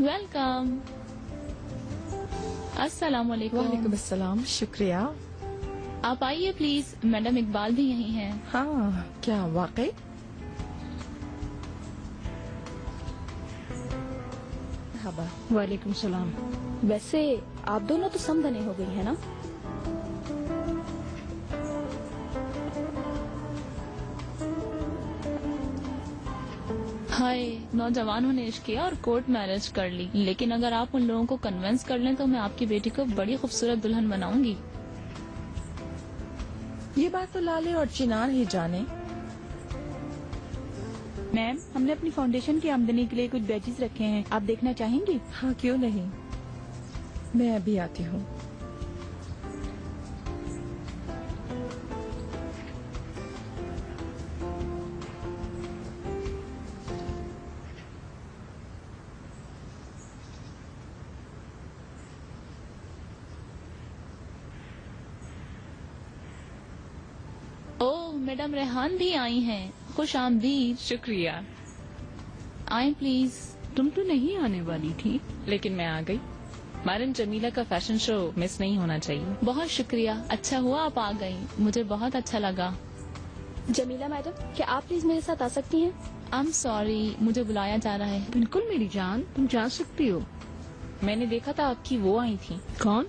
Welcome. अस्सलाम वालेकुम। वालेकुम अस्सलाम, शुक्रिया। आप आइए प्लीज, मैडम इकबाल भी यहीं हैं। हाँ, क्या वाकई? वालेकुम सलाम। वैसे आप दोनों तो समदने हो गई है ना? हाय, नौजवानों ने इश्क किया और कोर्ट मैरिज कर ली, लेकिन अगर आप उन लोगों को कन्विंस कर लें तो मैं आपकी बेटी को बड़ी खूबसूरत दुल्हन बनाऊंगी। ये बात तो लाले और चिनार ही जाने। मैम, हमने अपनी फाउंडेशन की आमदनी के लिए कुछ बैचेस रखे हैं, आप देखना चाहेंगी? हाँ, क्यों नहीं, मैं अभी आती हूँ। ओह, मैडम रेहान भी आई हैं। खुश आमदीद। शुक्रिया। आए प्लीज। तुम तो नहीं आने वाली थी, लेकिन मैं आ गई। मैडम जमीला का फैशन शो मिस नहीं होना चाहिए। बहुत शुक्रिया, अच्छा हुआ आप आ गई, मुझे बहुत अच्छा लगा। जमीला मैडम, क्या आप प्लीज मेरे साथ आ सकती हैं? आई एम सॉरी, मुझे बुलाया जा रहा है। बिल्कुल मेरी जान, तुम जा सकती हो। मैंने देखा था आपकी वो आई थी। कौन?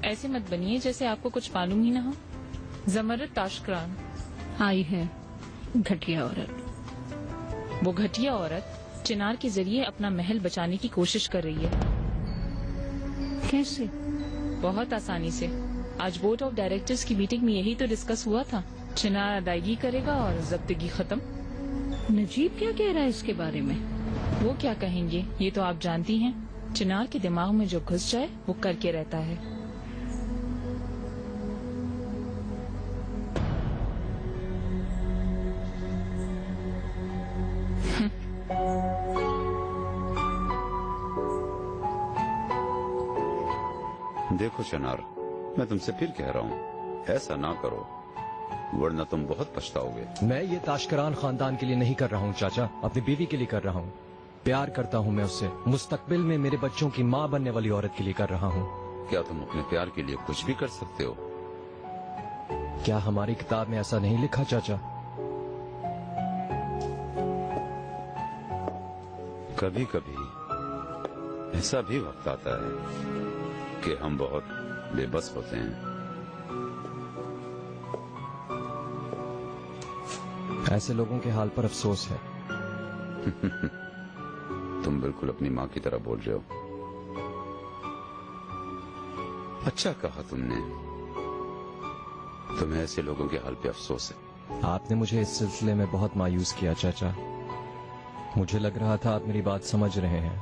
ऐसे मत बनिए जैसे आपको कुछ मालूम ही ना हो। जमरत ताशकरान आई है, घटिया औरत। वो घटिया औरत चिनार के जरिए अपना महल बचाने की कोशिश कर रही है। कैसे? बहुत आसानी से। आज बोर्ड ऑफ डायरेक्टर्स की मीटिंग में यही तो डिस्कस हुआ था। चिनार अदायगी करेगा और जब्तगी खत्म। नजीब क्या कह रहा है इसके बारे में? वो क्या कहेंगे, ये तो आप जानती हैं। चिनार के दिमाग में जो घुस जाए वो करके रहता है। देखो चिनार, मैं तुमसे फिर कह रहा हूँ, ऐसा ना करो वरना तुम बहुत पछताओगे। मैं ये ताशकरान खानदान के लिए नहीं कर रहा हूँ चाचा, अपनी बीवी के लिए कर रहा हूँ। प्यार करता हूँ मैं उससे, मुस्तकबिल में मेरे बच्चों की माँ बनने वाली औरत के लिए कर रहा हूँ। क्या तुम अपने प्यार के लिए कुछ भी कर सकते हो? क्या हमारी किताब में ऐसा नहीं लिखा चाचा? कभी कभी ऐसा भी वक्त आता है कि हम बहुत बेबस होते हैं। ऐसे लोगों के हाल पर अफसोस है। तुम बिल्कुल अपनी माँ की तरह बोल रहे हो। अच्छा कहा तुमने, तुम्हें ऐसे लोगों के हाल पे अफसोस है। आपने मुझे इस सिलसिले में बहुत मायूस किया चाचा। मुझे लग रहा था आप मेरी बात समझ रहे हैं,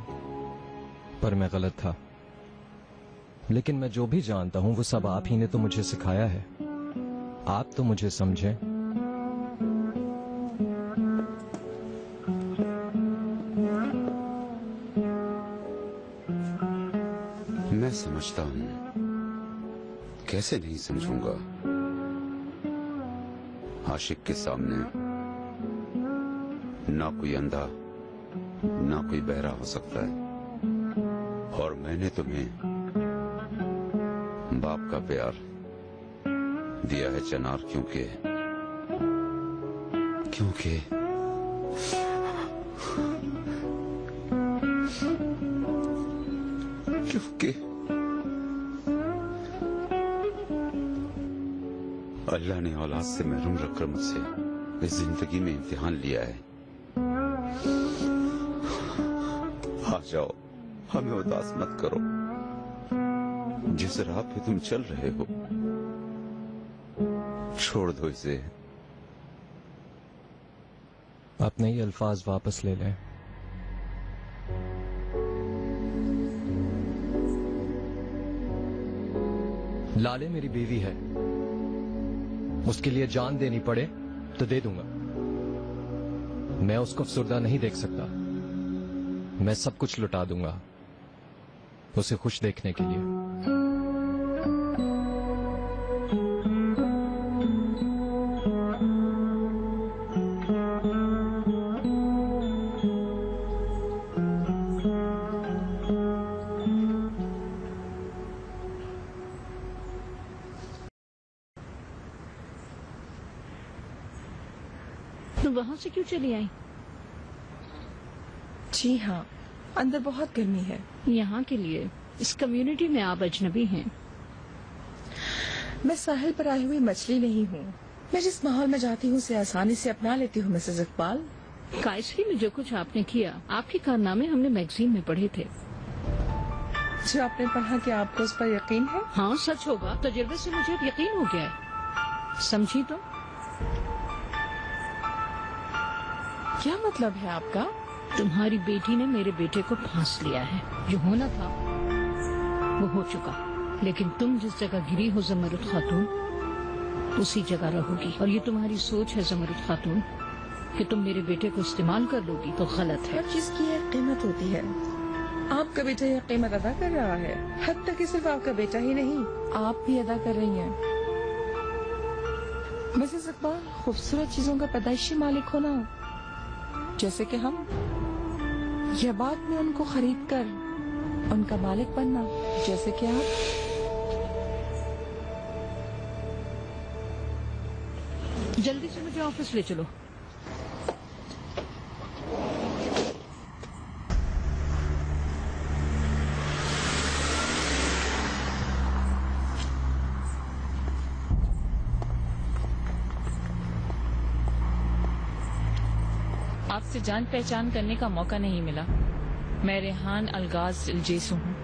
पर मैं गलत था। लेकिन मैं जो भी जानता हूँ वो सब आप ही ने तो मुझे सिखाया है। आप तो मुझे समझें। मैं समझता हूँ, कैसे नहीं समझूंगा। आशिक के सामने ना कोई अंधा ना कोई बहरा हो सकता है। और मैंने तुम्हें बाप का प्यार दिया है चिनार, क्योंकि अल्लाह ने औलाद से महरूम रखकर मुझसे इस जिंदगी में इम्तिहान लिया है। आ जाओ, हमें उदास मत करो। जिस राह पे तुम चल रहे हो छोड़ दो इसे। अपने ये अल्फाज वापस ले लें। लाले मेरी बीवी है, उसके लिए जान देनी पड़े तो दे दूंगा। मैं उसको अफसुर्दा नहीं देख सकता। मैं सब कुछ लुटा दूंगा उसे खुश देखने के लिए। तो वहाँ से क्यों चली आई? जी हाँ, अंदर बहुत गर्मी है। यहाँ के लिए इस कम्युनिटी में आप अजनबी हैं। मैं साहिल पर आई हुई मछली नहीं हूँ। मैं जिस माहौल में जाती हूँ उसे आसानी से अपना लेती हूँ मिसेज इकबाल। कायसरी में जो कुछ आपने किया, आपके कारनामे हमने मैगजीन में पढ़े थे। जो आपने पढ़ा कि आपको उस पर यकीन है? हाँ, सच होगा। तजुर्बे से मुझे अब यकीन हो गया है। समझी तुम? क्या मतलब है आपका? तुम्हारी बेटी ने मेरे बेटे को फांस लिया है। जो होना था वो हो चुका, लेकिन तुम जिस जगह गिरी हो जमरुद खातून, उसी जगह रहोगी। और ये तुम्हारी सोच है जमरुद खातून कि तुम मेरे बेटे को इस्तेमाल कर लोगी, तो गलत है। हर चीज की एक कीमत होती है। आपका बेटा यह कीमत अदा कर रहा है। हद तक कि सिर्फ आपका बेटा ही नहीं, आप भी अदा कर रही हैं। मिसेस इकबाल, खूबसूरत चीजों का पैदाइशी मालिक होना, जैसे कि हम, या बाद में उनको खरीद कर उनका मालिक बनना, जैसे कि आप। जल्दी से मुझे ऑफिस ले चलो। आपसे जान पहचान करने का मौका नहीं मिला। मैं रेहान अलगाज इल्जेसू हूँ।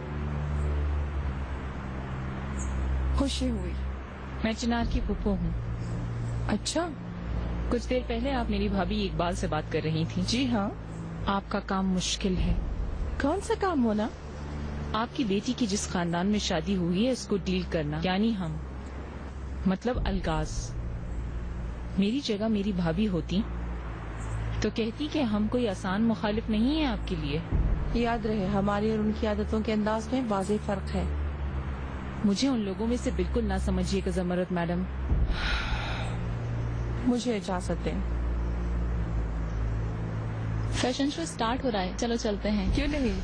खुशी हुई। मैं चिनार की पुप्पो हूँ। अच्छा, कुछ देर पहले आप मेरी भाभी इकबाल से बात कर रही थी। जी हाँ। आपका काम मुश्किल है। कौन सा काम होना? आपकी बेटी की जिस खानदान में शादी हुई है उसको डील करना, यानी हम, मतलब अलगाज। मेरी जगह मेरी भाभी होती तो कहती कि हम कोई आसान मुखालिफ नहीं है आपके लिए। याद रहे, हमारी और उनकी आदतों के अंदाज में वाज़ेह फर्क है। मुझे उन लोगों में से बिल्कुल ना समझिएगा जमरुद मैडम। मुझे इजाजत दें। फैशन शो स्टार्ट हो रहा है, चलो चलते हैं। क्यों नहीं?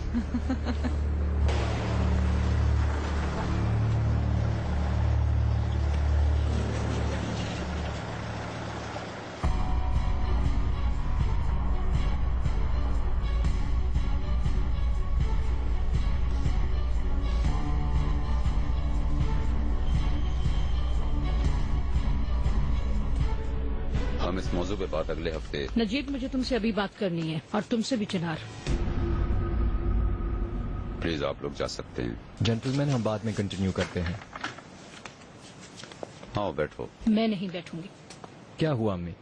हम इस मौजू पे बात अगले हफ्ते। नजीब, मुझे तुमसे अभी बात करनी है, और तुमसे भी चिनार। प्लीज आप लोग जा सकते हैं। जेंटलमैन, हम बाद में कंटिन्यू करते हैं। हाँ, बैठो। मैं नहीं बैठूंगी। क्या हुआ अम्मी?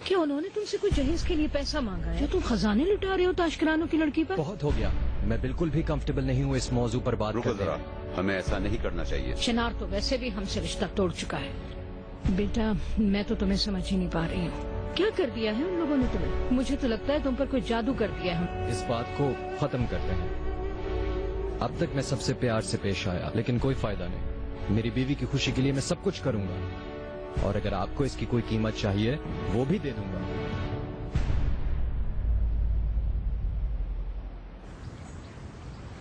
क्या उन्होंने तुमसे कोई जहेज के लिए पैसा मांगा है? क्या तुम खजाने लुटा रहे हो ताशकरानों की लड़की पर? बहुत हो गया। मैं बिल्कुल भी कंफर्टेबल नहीं हूँ इस मौजू पर बात रुको करने जरा, में। हमें ऐसा नहीं करना चाहिए। चिनार तो वैसे भी हमसे रिश्ता तोड़ चुका है। बेटा, मैं तो तुम्हें समझ ही नहीं पा रही हूँ। क्या कर दिया है उन लोगों ने तुम्हें? मुझे तो लगता है तुम पर कोई जादू कर दिया है। इस बात को खत्म करते हैं। अब तक मैं सबसे प्यार से पेश आया, लेकिन कोई फायदा नहीं। मेरी बीवी की खुशी के लिए मैं सब कुछ करूंगा, और अगर आपको इसकी कोई कीमत चाहिए वो भी दे दूंगा।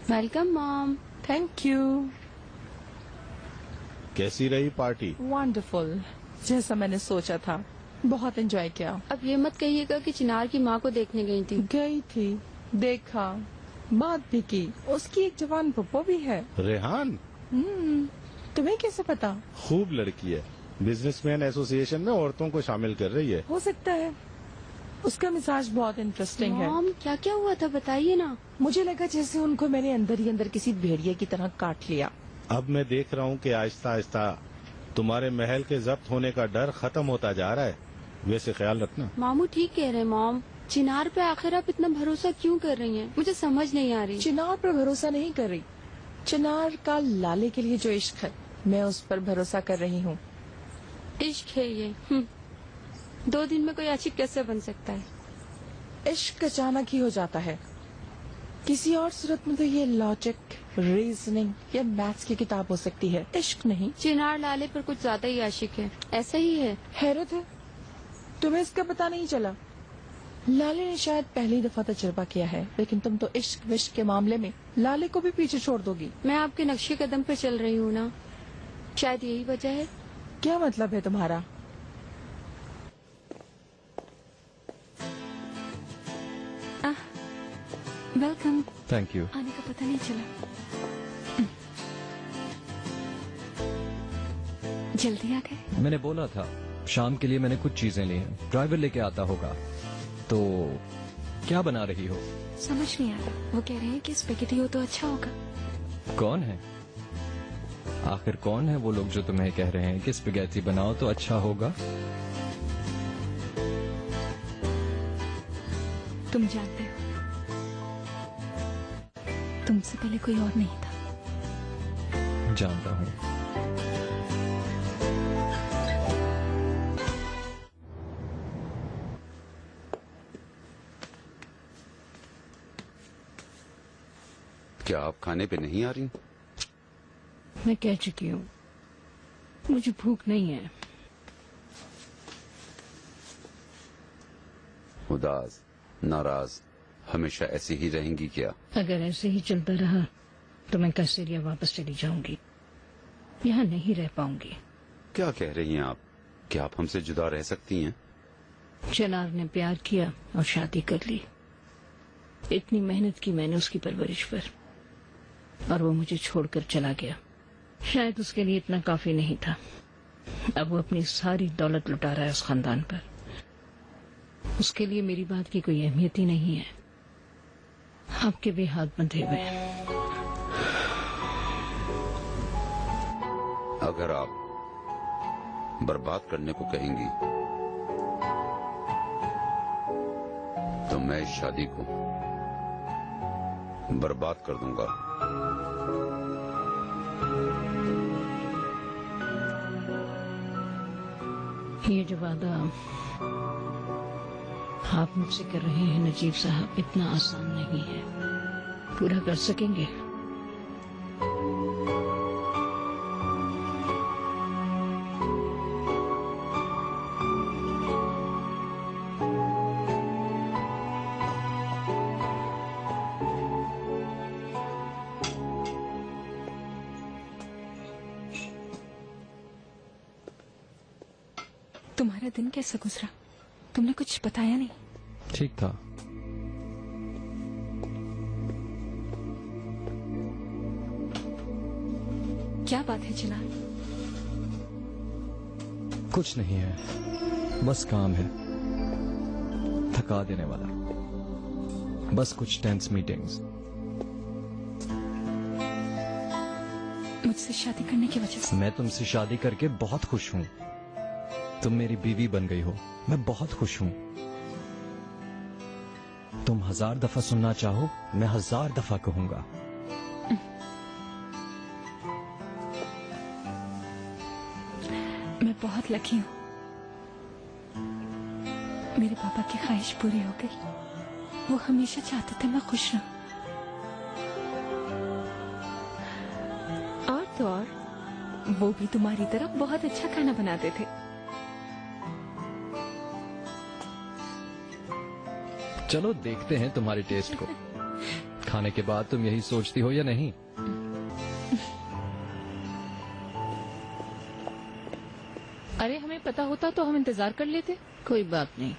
Welcome mom. Thank you. कैसी रही पार्टी? वंडरफुल, जैसा मैंने सोचा था। बहुत एंजॉय किया। अब ये मत कहिएगा कि चिनार की माँ को देखने गई थी। गई थी, देखा, बात भी की। उसकी एक जवान पुप्पो भी है। रेहान? तुम्हें कैसे पता? खूब लड़की है। बिजनेसमैन एसोसिएशन में औरतों को शामिल कर रही है। हो सकता है। उसका मिजाज बहुत इंटरेस्टिंग है। मॉम, क्या क्या हुआ था बताइए ना। मुझे लगा जैसे उनको मैंने अंदर ही अंदर किसी भेड़िए की तरह काट लिया। अब मैं देख रहा हूँ कि आहिस्ता आहिस्ता तुम्हारे महल के जब्त होने का डर खत्म होता जा रहा है। वैसे ख्याल रखना। मामू ठीक कह रहे हैं मॉम। चिनार पे आखिर आप इतना भरोसा क्यों कर रही हैं? मुझे समझ नहीं आ रही। चिनार पर भरोसा नहीं कर रही। चिनार का लाले के लिए जो इश्क है, मैं उस पर भरोसा कर रही हूँ। इश्क है ये। 2 दिन में कोई आशिक कैसे बन सकता है? इश्क अचानक ही हो जाता है। किसी और सूरत में तो ये लॉजिक, रीजनिंग या मैथ्स की किताब हो सकती है, इश्क नहीं। चिनार लाले पर कुछ ज्यादा ही आशिक है। ऐसा ही है। हैरत है, तुम्हें इसका पता नहीं चला। लाले ने शायद पहली दफा तजुर्बा किया है, लेकिन तुम तो इश्क विश्क के मामले में लाले को भी पीछे छोड़ दोगी। मैं आपके नक्शे कदम पर चल रही हूँ ना, शायद यही वजह है। क्या मतलब है तुम्हारा? वेलकम। Thank you. आने का पता नहीं चला। जल्दी आ गए। मैंने बोला था शाम के लिए मैंने कुछ चीजें ली हैं, ड्राइवर लेके आता होगा। तो क्या बना रही हो? समझ नहीं आ रहा। वो कह रहे हैं कि स्पेगेटी हो तो अच्छा होगा। कौन है आखिर, कौन है वो लोग जो तुम्हें कह रहे हैं कि स्पेगेटी बनाओ तो अच्छा होगा? तुम जानते हो, तुमसे पहले कोई और नहीं था। जानता हूँ। क्या आप खाने पे नहीं आ रही? मैं कह चुकी हूँ, मुझे भूख नहीं है। उदास, नाराज हमेशा ऐसी ही रहेंगी क्या? अगर ऐसे ही चलता रहा तो मैं कैसेरिया वापस चली जाऊंगी, यहाँ नहीं रह पाऊंगी। क्या कह रही हैं आप? क्या आप हमसे जुदा रह सकती हैं? चिनार ने प्यार किया और शादी कर ली। इतनी मेहनत की मैंने उसकी परवरिश पर, और वो मुझे छोड़कर चला गया। शायद उसके लिए इतना काफी नहीं था। अब वो अपनी सारी दौलत लुटा रहा है उस खानदान पर। उसके लिए मेरी बात की कोई अहमियत ही नहीं है। आपके भी हाथ बंधे हुए हैं। अगर आप बर्बाद करने को कहेंगी तो मैं इस शादी को बर्बाद कर दूंगा। ये जो वादा आप मुझसे कर रहे हैं नजीब साहब, इतना आसान नहीं है। पूरा कर सकेंगे? तुम्हारा दिन कैसा गुजरा? तुमने कुछ बताया नहीं। ठीक था। क्या बात है चिनार? कुछ नहीं है, बस काम है, थका देने वाला। बस कुछ टेंस मीटिंग्स। मुझसे शादी करने की वजह से? मैं तुमसे शादी करके बहुत खुश हूँ। तुम मेरी बीवी बन गई हो, मैं बहुत खुश हूँ। तुम 1000 दफा सुनना चाहो, मैं 1000 दफा कहूंगा। मैं बहुत लकी हूँ। मेरे पापा की ख्वाहिश पूरी हो गई। वो हमेशा चाहते थे मैं खुश रहूं। और तो और, वो भी तुम्हारी तरह बहुत अच्छा खाना बनाते थे। चलो देखते हैं तुम्हारे टेस्ट को। खाने के बाद तुम यही सोचती हो या नहीं? अरे हमें पता होता तो हम इंतजार कर लेते। कोई बात नहीं,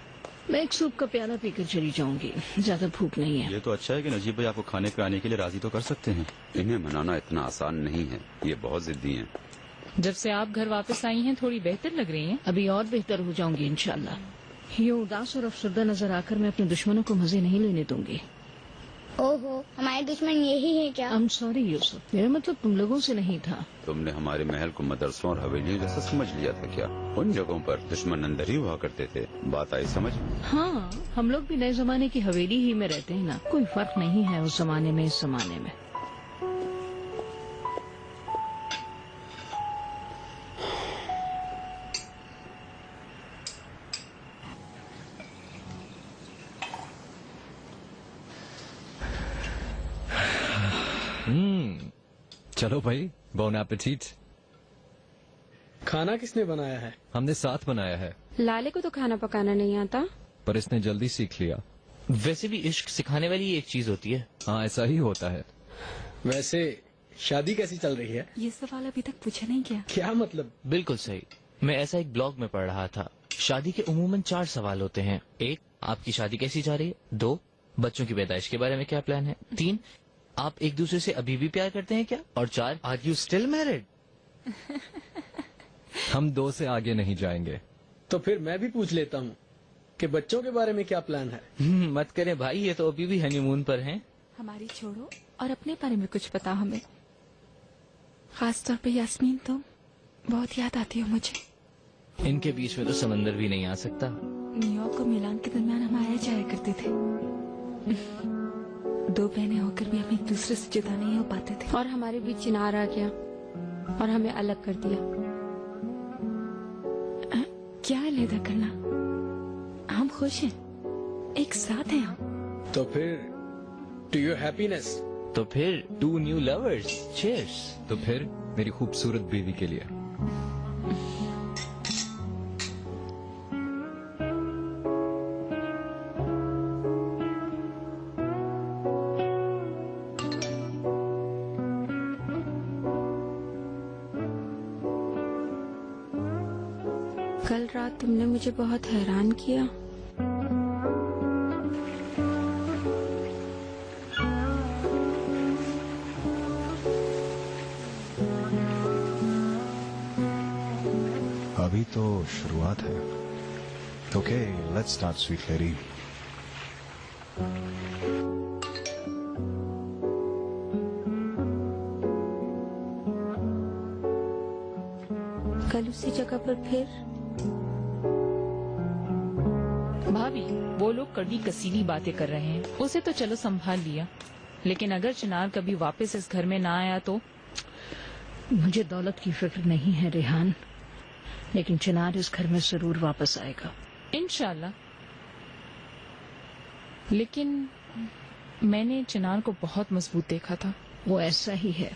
मैं एक सूप का प्याला पीकर चली जाऊंगी। ज्यादा भूख नहीं है। ये तो अच्छा है कि नजीब भाई आपको खाने पे आने के लिए राजी तो कर सकते हैं। इन्हें मनाना इतना आसान नहीं है, ये बहुत जिद्दी हैं। जब से आप घर वापस आई हैं थोड़ी बेहतर लग रही हैं। अभी और बेहतर हो जाऊंगी इंशाल्लाह। यूं उदास और अफसरदा नजर आकर मैं अपने दुश्मनों को मजे नहीं लेने दूंगी। ओहो, हमारे दुश्मन यही है क्या? I'm sorry यूसुफ, मेरा मतलब तुम लोगों से नहीं था। तुमने हमारे महल को मदरसों और हवेलियों जैसा समझ लिया था क्या? उन जगहों पर दुश्मन अंदर ही हुआ करते थे। बात आई समझ? हाँ, हम लोग भी नए जमाने की हवेली ही में रहते हैं ना। कोई फर्क नहीं है उस जमाने में इस जमाने में। चलो भाई, बोन एपेटिट। खाना किसने बनाया है? हमने साथ बनाया है। लाले को तो खाना पकाना नहीं आता, पर इसने जल्दी सीख लिया। वैसे भी इश्क सिखाने वाली एक चीज होती है। हाँ, ऐसा ही होता है। वैसे शादी कैसी चल रही है? ये सवाल अभी तक पूछा नहीं क्या? क्या मतलब? बिल्कुल सही। मैं ऐसा एक ब्लॉग में पढ़ रहा था। शादी के उमूमन 4 सवाल होते हैं। 1, आपकी शादी कैसी जा रही है? 2, बच्चों की पैदाइश के बारे में क्या प्लान है? 3, आप एक दूसरे से अभी भी प्यार करते हैं क्या? और 4, आर यू स्टिल मैरिड? हम 2 से आगे नहीं जाएंगे। तो फिर मैं भी पूछ लेता हूँ कि बच्चों के बारे में क्या प्लान है? मत करें भाई, ये तो अभी भी हनीमून पर हैं। हमारी छोड़ो और अपने बारे में कुछ बता हमें। खास तौर पे यास्मीन, तुम बहुत याद आती हो मुझे। इनके बीच में तो समंदर भी नहीं आ सकता। न्यूयॉर्क और मिलान के दरमियान हम आया जाया करते थे। 2 बहनें होकर भी हम एक दूसरे से जुदा नहीं हो पाते थे। और हमारे बीच चिनार आ गया और हमें अलग कर दिया। क्या अलहदा करना, हम खुश हैं, एक साथ हैं हम। तो फिर टू योर हैप्पीनेस। तो फिर 2 न्यू लवर्स, चीयर्स। तो फिर मेरी खूबसूरत बीवी के लिए। कल रात तुमने मुझे बहुत हैरान किया। अभी तो शुरुआत है। Okay, let's start sweet lady. कल उसी जगह पर फिर। भाभी, वो लोग कड़ी कसीली बातें कर रहे हैं, उसे तो चलो संभाल लिया, लेकिन अगर चिनार कभी वापस इस घर में ना आया तो? मुझे दौलत की फिक्र नहीं है रेहान, लेकिन चिनार इस घर में जरूर वापस आएगा, इंशाल्लाह। लेकिन मैंने चिनार को बहुत मजबूत देखा था। वो ऐसा ही है,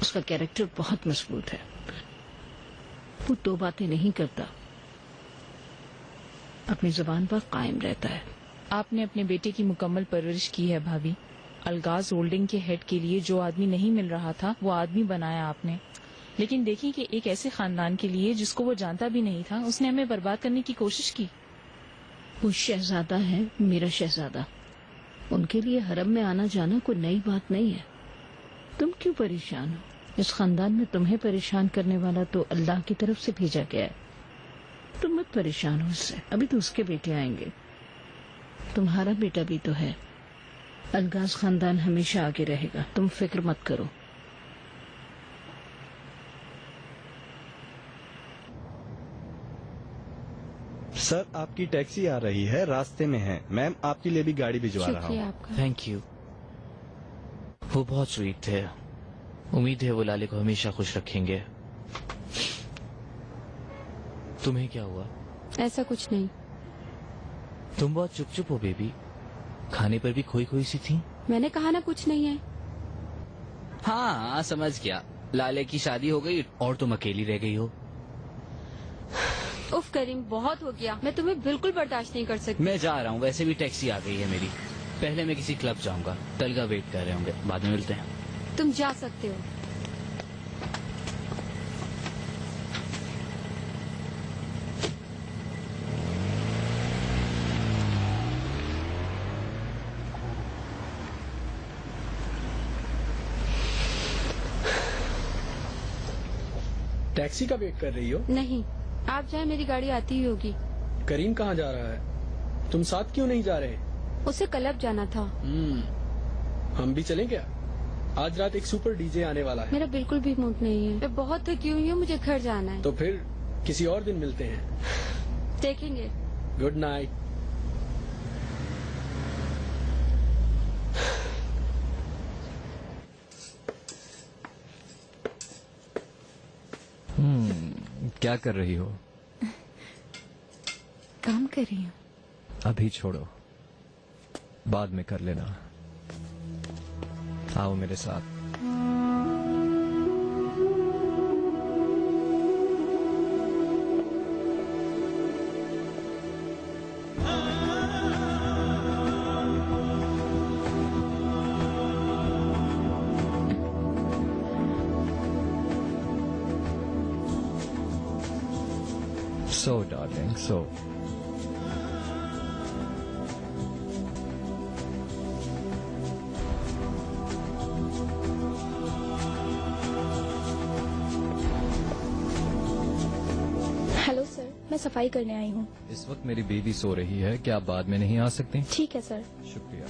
उसका कैरेक्टर बहुत मजबूत है। वो 2 बातें नहीं करता, अपनी जुबान पर कायम रहता है। आपने अपने बेटे की मुकम्मल परवरिश की है भाभी। अलगाज होल्डिंग के हेड के लिए जो आदमी नहीं मिल रहा था वो आदमी बनाया आपने। लेकिन देखिए कि एक ऐसे खानदान के लिए जिसको वो जानता भी नहीं था, उसने हमें बर्बाद करने की कोशिश की। वो शहजादा है, मेरा शहजादा। उनके लिए हरम में आना जाना कोई नई बात नहीं है। तुम क्यों परेशान हो? इस खानदान में तुम्हें परेशान करने वाला तो अल्लाह की तरफ से भेजा गया है। तुम मत परेशान हो उससे, अभी तो उसके बेटे आएंगे। तुम्हारा बेटा भी तो है। अलगाज खानदान हमेशा आगे रहेगा, तुम फिक्र मत करो। सर, आपकी टैक्सी आ रही है, रास्ते में है। मैम, आपके लिए भी गाड़ी भिजवा रहा हूँ। Thank you. वो बहुत स्वीट थे। उम्मीद है वो लाले को हमेशा खुश रखेंगे। तुम्हें क्या हुआ? ऐसा कुछ नहीं। तुम बहुत चुप चुप हो बेबी, खाने पर भी खोई खोई सी थी। मैंने कहा ना कुछ नहीं है। हाँ समझ गया, लाले की शादी हो गई और तुम अकेली रह गई हो। उफ करीम, बहुत हो गया। मैं तुम्हें बिल्कुल बर्दाश्त नहीं कर सकती। मैं जा रहा हूँ, वैसे भी टैक्सी आ गई है मेरी। पहले मैं किसी क्लब जाऊंगा, तलगा वेट कर रहे होंगे, बाद में मिलते हैं। तुम जा सकते हो। टैक्सी का वेट कर रही हो? नहीं, आप जाए, मेरी गाड़ी आती ही होगी। करीम कहाँ जा रहा है? तुम साथ क्यों नहीं जा रहे? उसे क्लब जाना था। हम भी चलें क्या? आज रात एक सुपर डीजे आने वाला है। मेरा बिल्कुल भी मूड नहीं है, मैं बहुत थकी हुई हूँ, मुझे घर जाना है। तो फिर किसी और दिन मिलते हैं। देखेंगे। Good night. क्या कर रही हो? काम कर रही हूँ। अभी छोड़ो, बाद में कर लेना। आओ मेरे साथ। So, darling, so. सफाई करने आई हूँ। इस वक्त मेरी बेबी सो रही है, क्या आप बाद में नहीं आ सकते? ठीक है सर। शुक्रिया।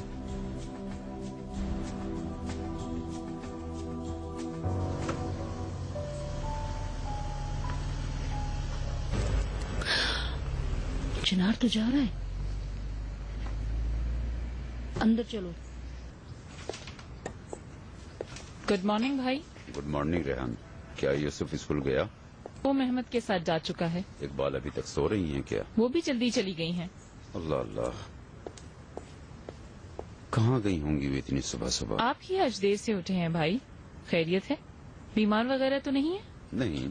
चिनार तो जा रहा है। अंदर चलो। गुड मॉर्निंग भाई। Good morning Rehan. क्या यूसुफ स्कूल गया? वो मेहमद के साथ जा चुका है। इकबाल अभी तक सो रही हैं क्या? वो भी जल्दी चली गई हैं। अल्लाह अल्लाह, कहाँ गई होंगी वो इतनी सुबह सुबह? आप ही आज देर से उठे हैं भाई, खैरियत है? बीमार वगैरह तो नहीं है? नहीं,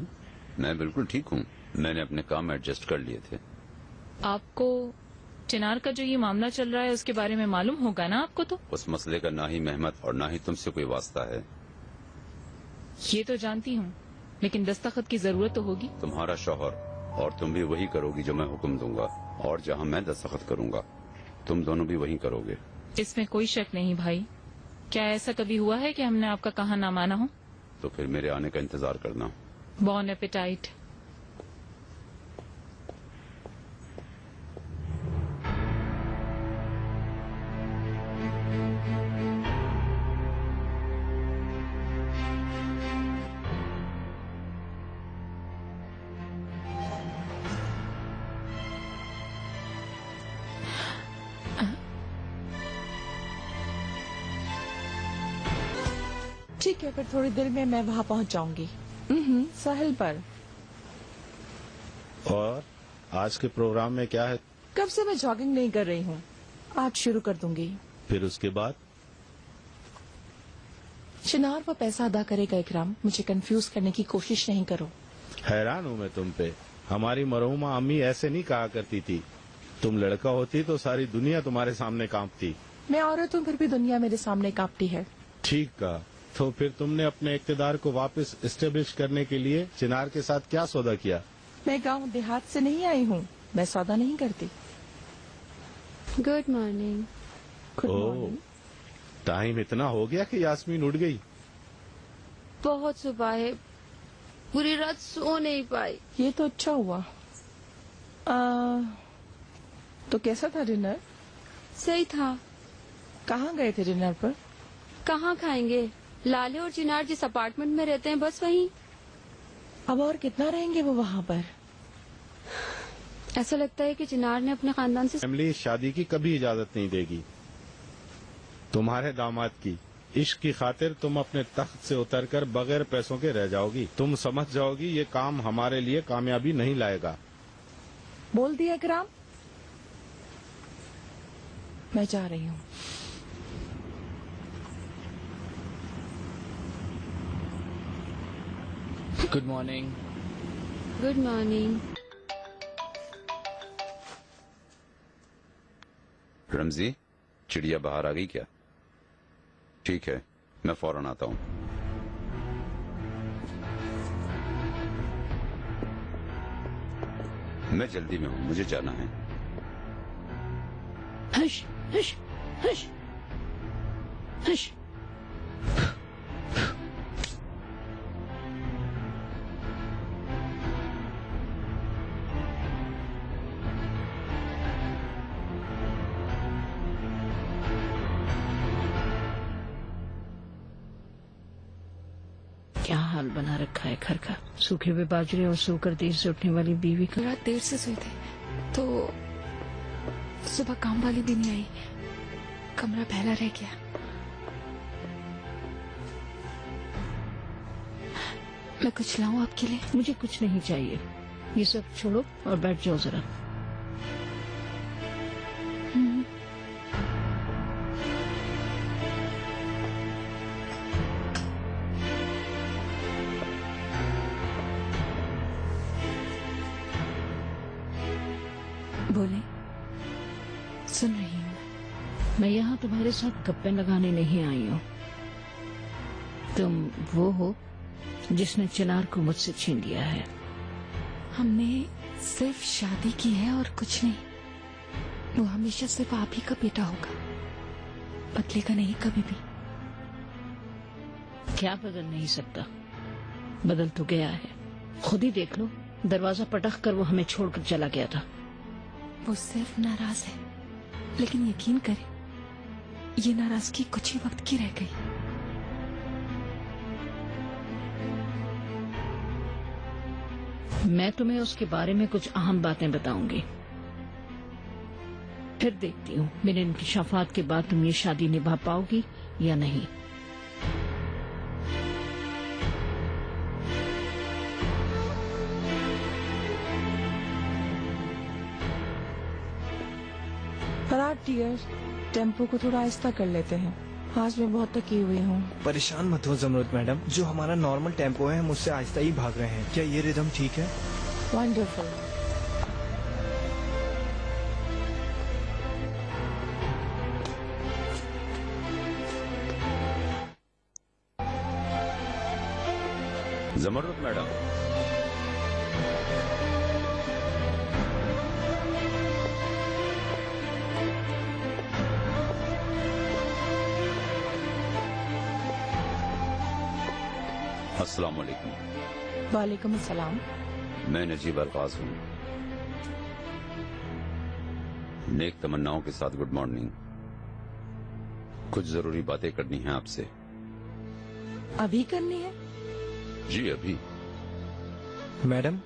मैं बिल्कुल ठीक हूँ। मैंने अपने काम एडजस्ट कर लिए थे। आपको चिनार का जो ये मामला चल रहा है उसके बारे में मालूम होगा ना आपको? तो उस मसले का ना ही मेहमद और ना ही तुमसे कोई वास्ता है। ये तो जानती हूँ, लेकिन दस्तखत की जरूरत तो होगी। तुम्हारा शौहर और तुम भी वही करोगी जो मैं हुक्म दूंगा, और जहाँ मैं दस्तखत करूंगा तुम दोनों भी वही करोगे। इसमें कोई शक नहीं भाई। क्या ऐसा कभी हुआ है कि हमने आपका कहा ना माना हो? तो फिर मेरे आने का इंतजार करना। बॉन एपेटाइट। ठीक है, फिर थोड़ी देर में मैं वहाँ पहुँच जाऊंगी। साहिल पर। और आज के प्रोग्राम में क्या है? कब से मैं जॉगिंग नहीं कर रही हूँ, आज शुरू कर दूंगी। फिर उसके बाद? चिनार वो पैसा अदा करेगा। इकराम, मुझे कंफ्यूज करने की कोशिश नहीं करो। हैरान हूँ मैं तुम पे। हमारी मरहुमा अम्मी ऐसे नहीं कहा करती थी। तुम लड़का होती तो सारी दुनिया तुम्हारे सामने कांपती। मैं औरत हूँ, फिर भी दुनिया मेरे सामने कांपती है। ठीक कहा। तो फिर तुमने अपने इक्तदार को वापस एस्टेब्लिश करने के लिए चिनार के साथ क्या सौदा किया? मैं गांव देहात से नहीं आई हूँ, मैं सौदा नहीं करती। Good morning. Good morning. Time इतना हो गया कि यास्मीन उठ गई। बहुत सुबह है, पूरी रात सो नहीं पाई। ये तो अच्छा हुआ। तो कैसा था डिनर? सही था। कहाँ गए थे डिनर पर? कहाँ खाएंगे, लाले और चिनार जिस अपार्टमेंट में रहते हैं बस वहीं। अब और कितना रहेंगे वो वहाँ पर? ऐसा लगता है कि चिनार ने अपने खानदान से फैमिली शादी की कभी इजाजत नहीं देगी। तुम्हारे दामाद की इश्क की खातिर तुम अपने तख्त से उतरकर बगैर पैसों के रह जाओगी। तुम समझ जाओगी ये काम हमारे लिए कामयाबी नहीं लाएगा। बोल दिया इकराम, मैं जा रही हूँ। Good morning. Good morning. Ramji, चिड़िया बाहर आ गई क्या? ठीक है, मैं फौरन आता हूँ। मैं जल्दी में हूँ, मुझे जाना है। Hush hush hush hush. क्या हाल बना रखा है घर का। सूखे हुए बाजरे और सोकर देर से उठने वाली बीवी का। रात देर से सोए थे तो सुबह काम वाली भी नहीं आई, कमरा फैला रह गया। मैं कुछ लाऊं आपके लिए? मुझे कुछ नहीं चाहिए, ये सब छोड़ो और बैठ जाओ जरा। बोले, सुन रही हूँ। मैं यहाँ तुम्हारे साथ गप्पे लगाने नहीं आई हूँ। तुम वो हो जिसने चिनार को मुझसे छीन लिया है। हमने सिर्फ शादी की है और कुछ नहीं। वो हमेशा सिर्फ आप ही का बेटा होगा, बदलेगा नहीं कभी भी। क्या बदल नहीं सकता? बदल तो गया है, खुद ही देख लो। दरवाजा पटक कर वो हमें छोड़कर चला गया था। वो सिर्फ नाराज है, लेकिन यकीन करें ये नाराजगी कुछ ही वक्त की रह गई। मैं तुम्हें उसके बारे में कुछ अहम बातें बताऊंगी, फिर देखती हूँ मेरे इंकशाफात के बाद तुम ये शादी निभा पाओगी या नहीं। फराद डियर, टेम्पो को थोड़ा आहिस्ता कर लेते हैं, आज मैं बहुत थकी हुई हूँ। परेशान मत हो जमरुद मैडम, जो हमारा नॉर्मल टेम्पो है हम उससे आहिस्ता ही भाग रहे हैं। क्या ये रिदम ठीक है? वंडरफुल। जमरुद मैडम, अस्सलाम वालेकुम। वालेकुम अस्सलाम। मैं नजीब अल्फाज हूँ। नेक तमन्नाओं के साथ गुड मॉर्निंग। कुछ जरूरी बातें करनी है आपसे। अभी करनी है? जी अभी। मैडम,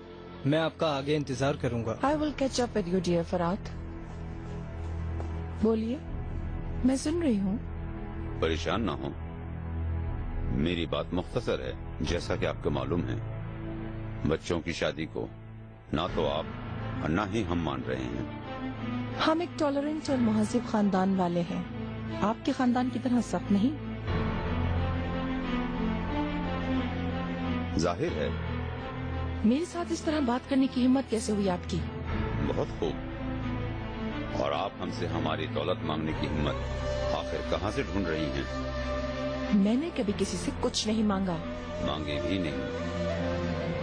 मैं आपका आगे इंतजार करूंगा। I will catch up with you dear Farhad. बोलिए, मैं सुन रही हूँ। परेशान ना हो, मेरी बात मुख्तसर है। जैसा कि आपको मालूम है, बच्चों की शादी को ना तो आप और ना ही हम मान रहे हैं। हम एक टॉलरेंट और मुहज़्ज़िब खानदान वाले हैं, आपके खानदान की तरह सख्त नहीं। जाहिर है। मेरे साथ इस तरह बात करने की हिम्मत कैसे हुई आपकी? बहुत खूब। और आप हमसे हमारी दौलत मांगने की हिम्मत आखिर कहाँ से ढूंढ रही हैं? मैंने कभी किसी से कुछ नहीं मांगा। मांगे भी नहीं।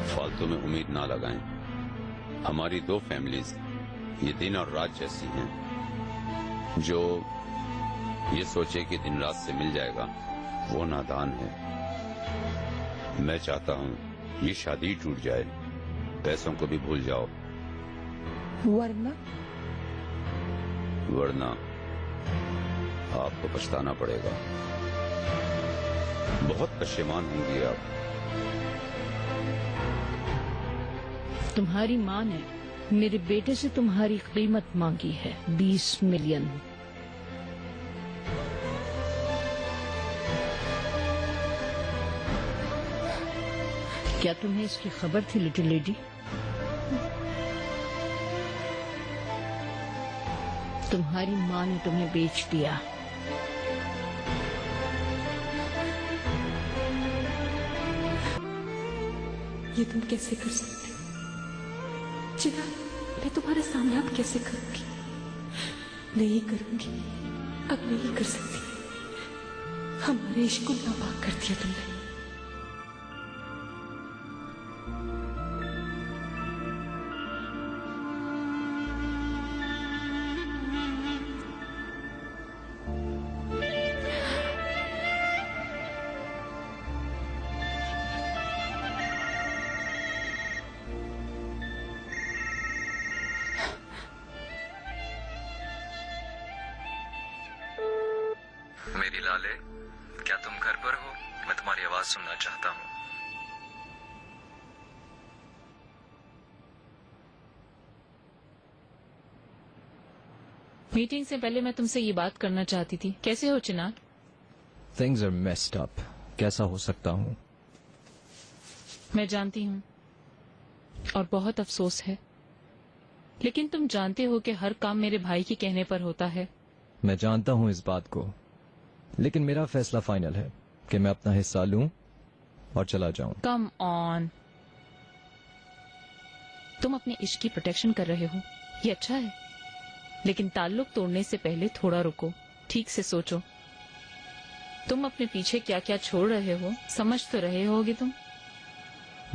फालतू में उम्मीद ना लगाएं। हमारी दो फैमिलीज ये दिन और रात जैसी हैं। जो ये सोचे कि दिन रात से मिल जाएगा वो नादान है। मैं चाहता हूँ ये शादी टूट जाए, पैसों को भी भूल जाओ। वरना आपको पछताना पड़ेगा। बहुत पश्चिमान होंगी आप। तुम्हारी माँ ने मेरे बेटे से तुम्हारी कीमत मांगी है, 20 मिलियन। क्या तुम्हें इसकी खबर थी लिटिल लेडी? तुम्हारी माँ ने तुम्हें बेच दिया। ये तुम कैसे कर सकते हो? चिना, मैं तुम्हारे सामने अब कैसे करूंगी? नहीं करूंगी, अब नहीं कर सकती। हमारे इश्क को नापाक कर दिया तुमने। मेरी लाले, क्या तुम घर पर हो? मैं तुम्हारी आवाज सुनना चाहता हूँ। मीटिंग से पहले मैं तुमसे ये बात करना चाहती थी। कैसे हो चिनार? Things are messed up. कैसा हो सकता हूँ? मैं जानती हूँ और बहुत अफसोस है, लेकिन तुम जानते हो कि हर काम मेरे भाई के कहने पर होता है। मैं जानता हूँ इस बात को, लेकिन मेरा फैसला फाइनल है कि मैं अपना हिस्सा लूं और चला जाऊं। कम ऑन, तुम अपने इश्क की प्रोटेक्शन कर रहे हो, ये अच्छा है, लेकिन ताल्लुक तोड़ने से पहले थोड़ा रुको, ठीक से सोचो। तुम अपने पीछे क्या क्या छोड़ रहे हो, समझ तो रहे होगे तुम।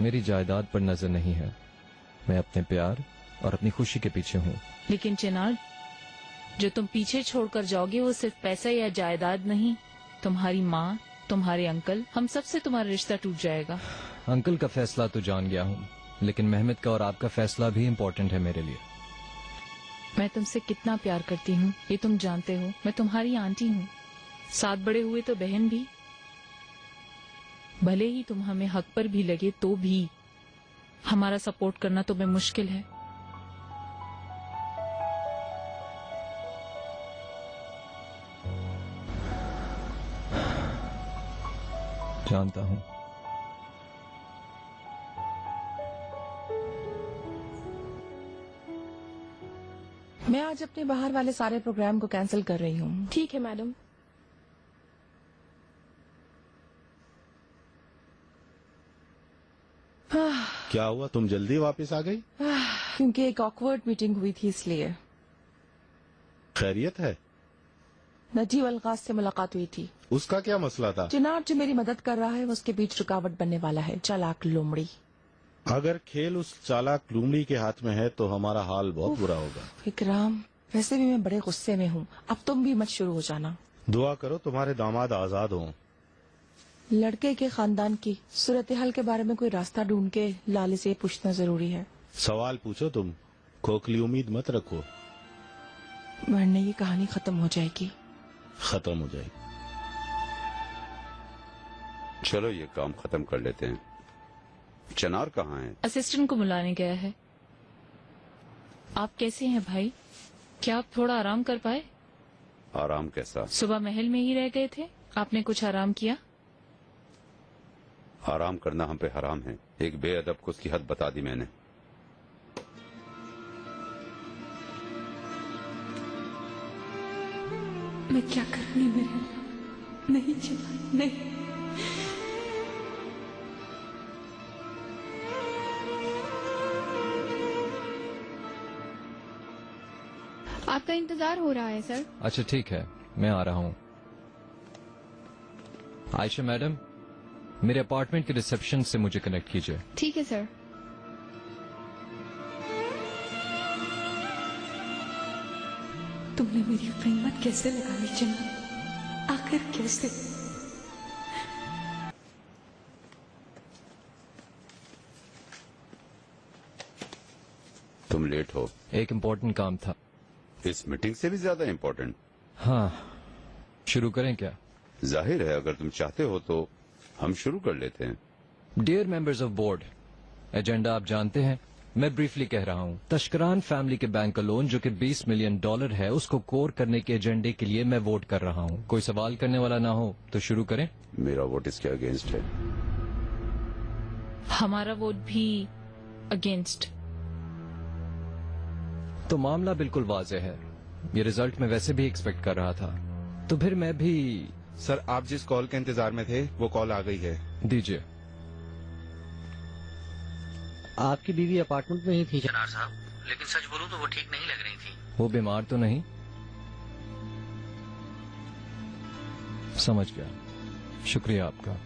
मेरी जायदाद पर नजर नहीं है, मैं अपने प्यार और अपनी खुशी के पीछे हूँ। लेकिन चिनार, जो तुम पीछे छोड़कर जाओगे वो सिर्फ पैसा या जायदाद नहीं, तुम्हारी माँ, तुम्हारे अंकल, हम सब से तुम्हारा रिश्ता टूट जाएगा। अंकल का फैसला तो जान गया हूँ, लेकिन मेहमद का और आपका फैसला भी इम्पोर्टेंट है मेरे लिए। मैं तुमसे कितना प्यार करती हूँ ये तुम जानते हो। मैं तुम्हारी आंटी हूँ, साथ बड़े हुए तो बहन भी। भले ही तुम हमें हक पर भी लगे तो भी हमारा सपोर्ट करना तुम्हें मुश्किल है। जानता हूँ। मैं आज अपने बाहर वाले सारे प्रोग्राम को कैंसिल कर रही हूँ। ठीक है मैडम। क्या हुआ, तुम जल्दी वापस आ गई? क्योंकि एक ऑकवर्ड मीटिंग हुई थी इसलिए। खैरियत है? नजीब अलगाज से मुलाकात हुई थी। उसका क्या मसला था? चिनार जो मेरी मदद कर रहा है वो उसके बीच रुकावट बनने वाला है, चालाक लोमड़ी। अगर खेल उस चालाक लूमड़ी के हाथ में है तो हमारा हाल बहुत बुरा होगा। विक्रम, वैसे भी मैं बड़े गुस्से में हूँ, अब तुम भी मत शुरू हो जाना। दुआ करो तुम्हारे दामाद आजाद हों। लड़के के खानदान की सूरत हाल के बारे में कोई रास्ता ढूंढ के लाले से पूछना जरूरी है। सवाल पूछो तुम, खोखली उम्मीद मत रखो, वरना ये कहानी खत्म हो जाएगी। खत्म हो जाएगी। चलो ये काम खत्म कर लेते हैं। चिनार कहाँ है? असिस्टेंट को बुलाने गया है। आप कैसे हैं भाई? क्या आप थोड़ा आराम कर पाए? आराम कैसा? सुबह महल में ही रह गए थे, आपने कुछ आराम किया? आराम करना हम पे हराम है। एक बेअदब को उसकी हद बता दी मैंने। मैं क्या करनी मेरे अल्लाह? नहीं चिनार, नहीं। आपका इंतजार हो रहा है सर। अच्छा ठीक है, मैं आ रहा हूँ। आयशा मैडम, मेरे अपार्टमेंट के रिसेप्शन से मुझे कनेक्ट कीजिए। ठीक है सर। तुमने मेरी कीमत कैसे लगा ली चिनार? आखिर कैसे? तुम लेट हो। एक इम्पोर्टेंट काम था। इस मीटिंग से भी ज्यादा इम्पोर्टेंट? हाँ, शुरू करें क्या? जाहिर है, अगर तुम चाहते हो तो हम शुरू कर लेते हैं। Dear members of board, agenda आप जानते हैं। मैं ब्रीफली कह रहा हूँ। तशकरान फैमिली के बैंक का लोन जो कि $20 मिलियन है, उसको कोर करने के एजेंडे के लिए मैं वोट कर रहा हूँ। कोई सवाल करने वाला ना हो तो शुरू करें। मेरा वोट इसके अगेंस्ट है। हमारा वोट भी अगेंस्ट। तो मामला बिल्कुल वाज़ेह है। ये रिजल्ट मैं वैसे भी एक्सपेक्ट कर रहा था, तो फिर मैं भी। सर, आप जिस कॉल के इंतजार में थे वो कॉल आ गई है। दीजिए। आपकी बीवी अपार्टमेंट में ही थी चिनार साहब, लेकिन सच बोलूं तो वो ठीक नहीं लग रही थी। वो बीमार तो नहीं? समझ गया, शुक्रिया आपका।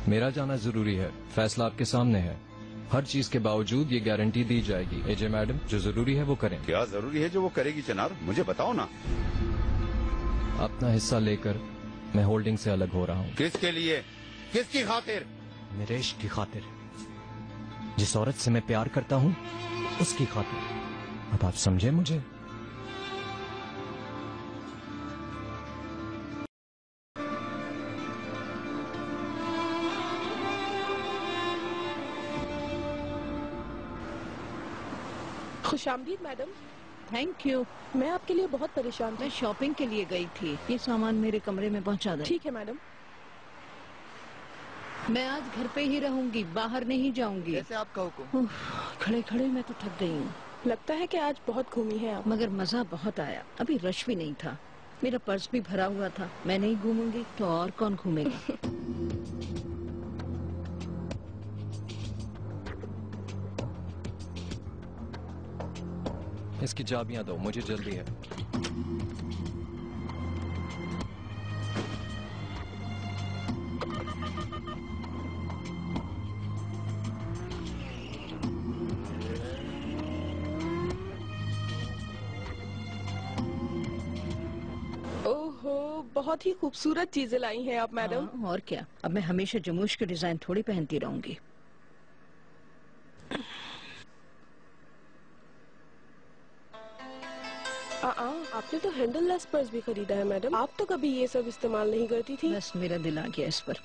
मेरा जाना जरूरी है, फैसला आपके सामने है। हर चीज के बावजूद ये गारंटी दी जाएगी। एजे मैडम, जो जरूरी है वो करें। क्या जरूरी है जो वो करेगी चिनार? मुझे बताओ ना। अपना हिस्सा लेकर मैं होल्डिंग से अलग हो रहा हूँ। किसके लिए? किसकी खातिर? मेरे इश्क की खातिर। जिस औरत से मैं प्यार करता हूँ उसकी खातिर। अब आप समझे मुझे? खुशामदीद मैडम। Thank you. मैं आपके लिए बहुत परेशान थी। मैं शॉपिंग के लिए गई थी। ये सामान मेरे कमरे में पहुंचा दे। ठीक है मैडम। मैं आज घर पे ही रहूंगी, बाहर नहीं जाऊंगी। जैसे आपका हुक्म। खड़े खड़े मैं तो थक गई हूँ। लगता है कि आज बहुत घूमी है आप। मगर मजा बहुत आया। अभी रश भी नहीं था, मेरा पर्स भी भरा हुआ था। मैं नहीं घूमूंगी तो और कौन घूमेगा? इसकी चाबियां दो, मुझे जल्दी है। ओहो, बहुत ही खूबसूरत चीजें लाई हैं आप मैडम। और क्या, अब मैं हमेशा जमूश के डिजाइन थोड़ी पहनती रहूंगी। आपने तो हैंडललेस पर्स भी खरीदा है मैडम। आप तो कभी ये सब इस्तेमाल नहीं करती थी। बस मेरा दिल आ गया इस पर।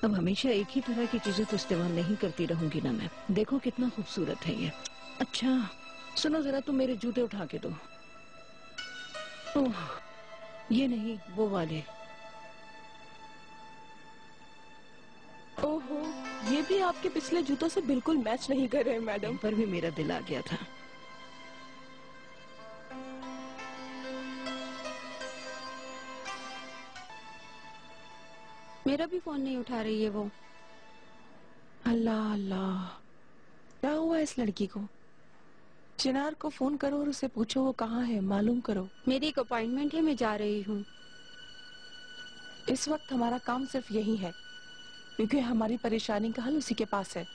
अब हमेशा एक ही तरह की चीजें तो इस्तेमाल नहीं करती रहूंगी ना मैं। देखो कितना खूबसूरत है ये। अच्छा सुनो जरा, तुम मेरे जूते उठा के दो। ओह, ये नहीं, वो वाले। ओहो, ये भी आपके पिछले जूतों से बिल्कुल मैच नहीं कर रहे मैडम। पर भी मेरा दिल आ गया था। मेरा भी फोन नहीं उठा रही है वो। अल्लाह अल्लाह, क्या हुआ इस लड़की को? चिनार को फोन करो और उसे पूछो वो कहाँ है, मालूम करो। मेरी एक अपॉइंटमेंट है, मैं जा रही हूँ। इस वक्त हमारा काम सिर्फ यही है, क्योंकि हमारी परेशानी का हल उसी के पास है।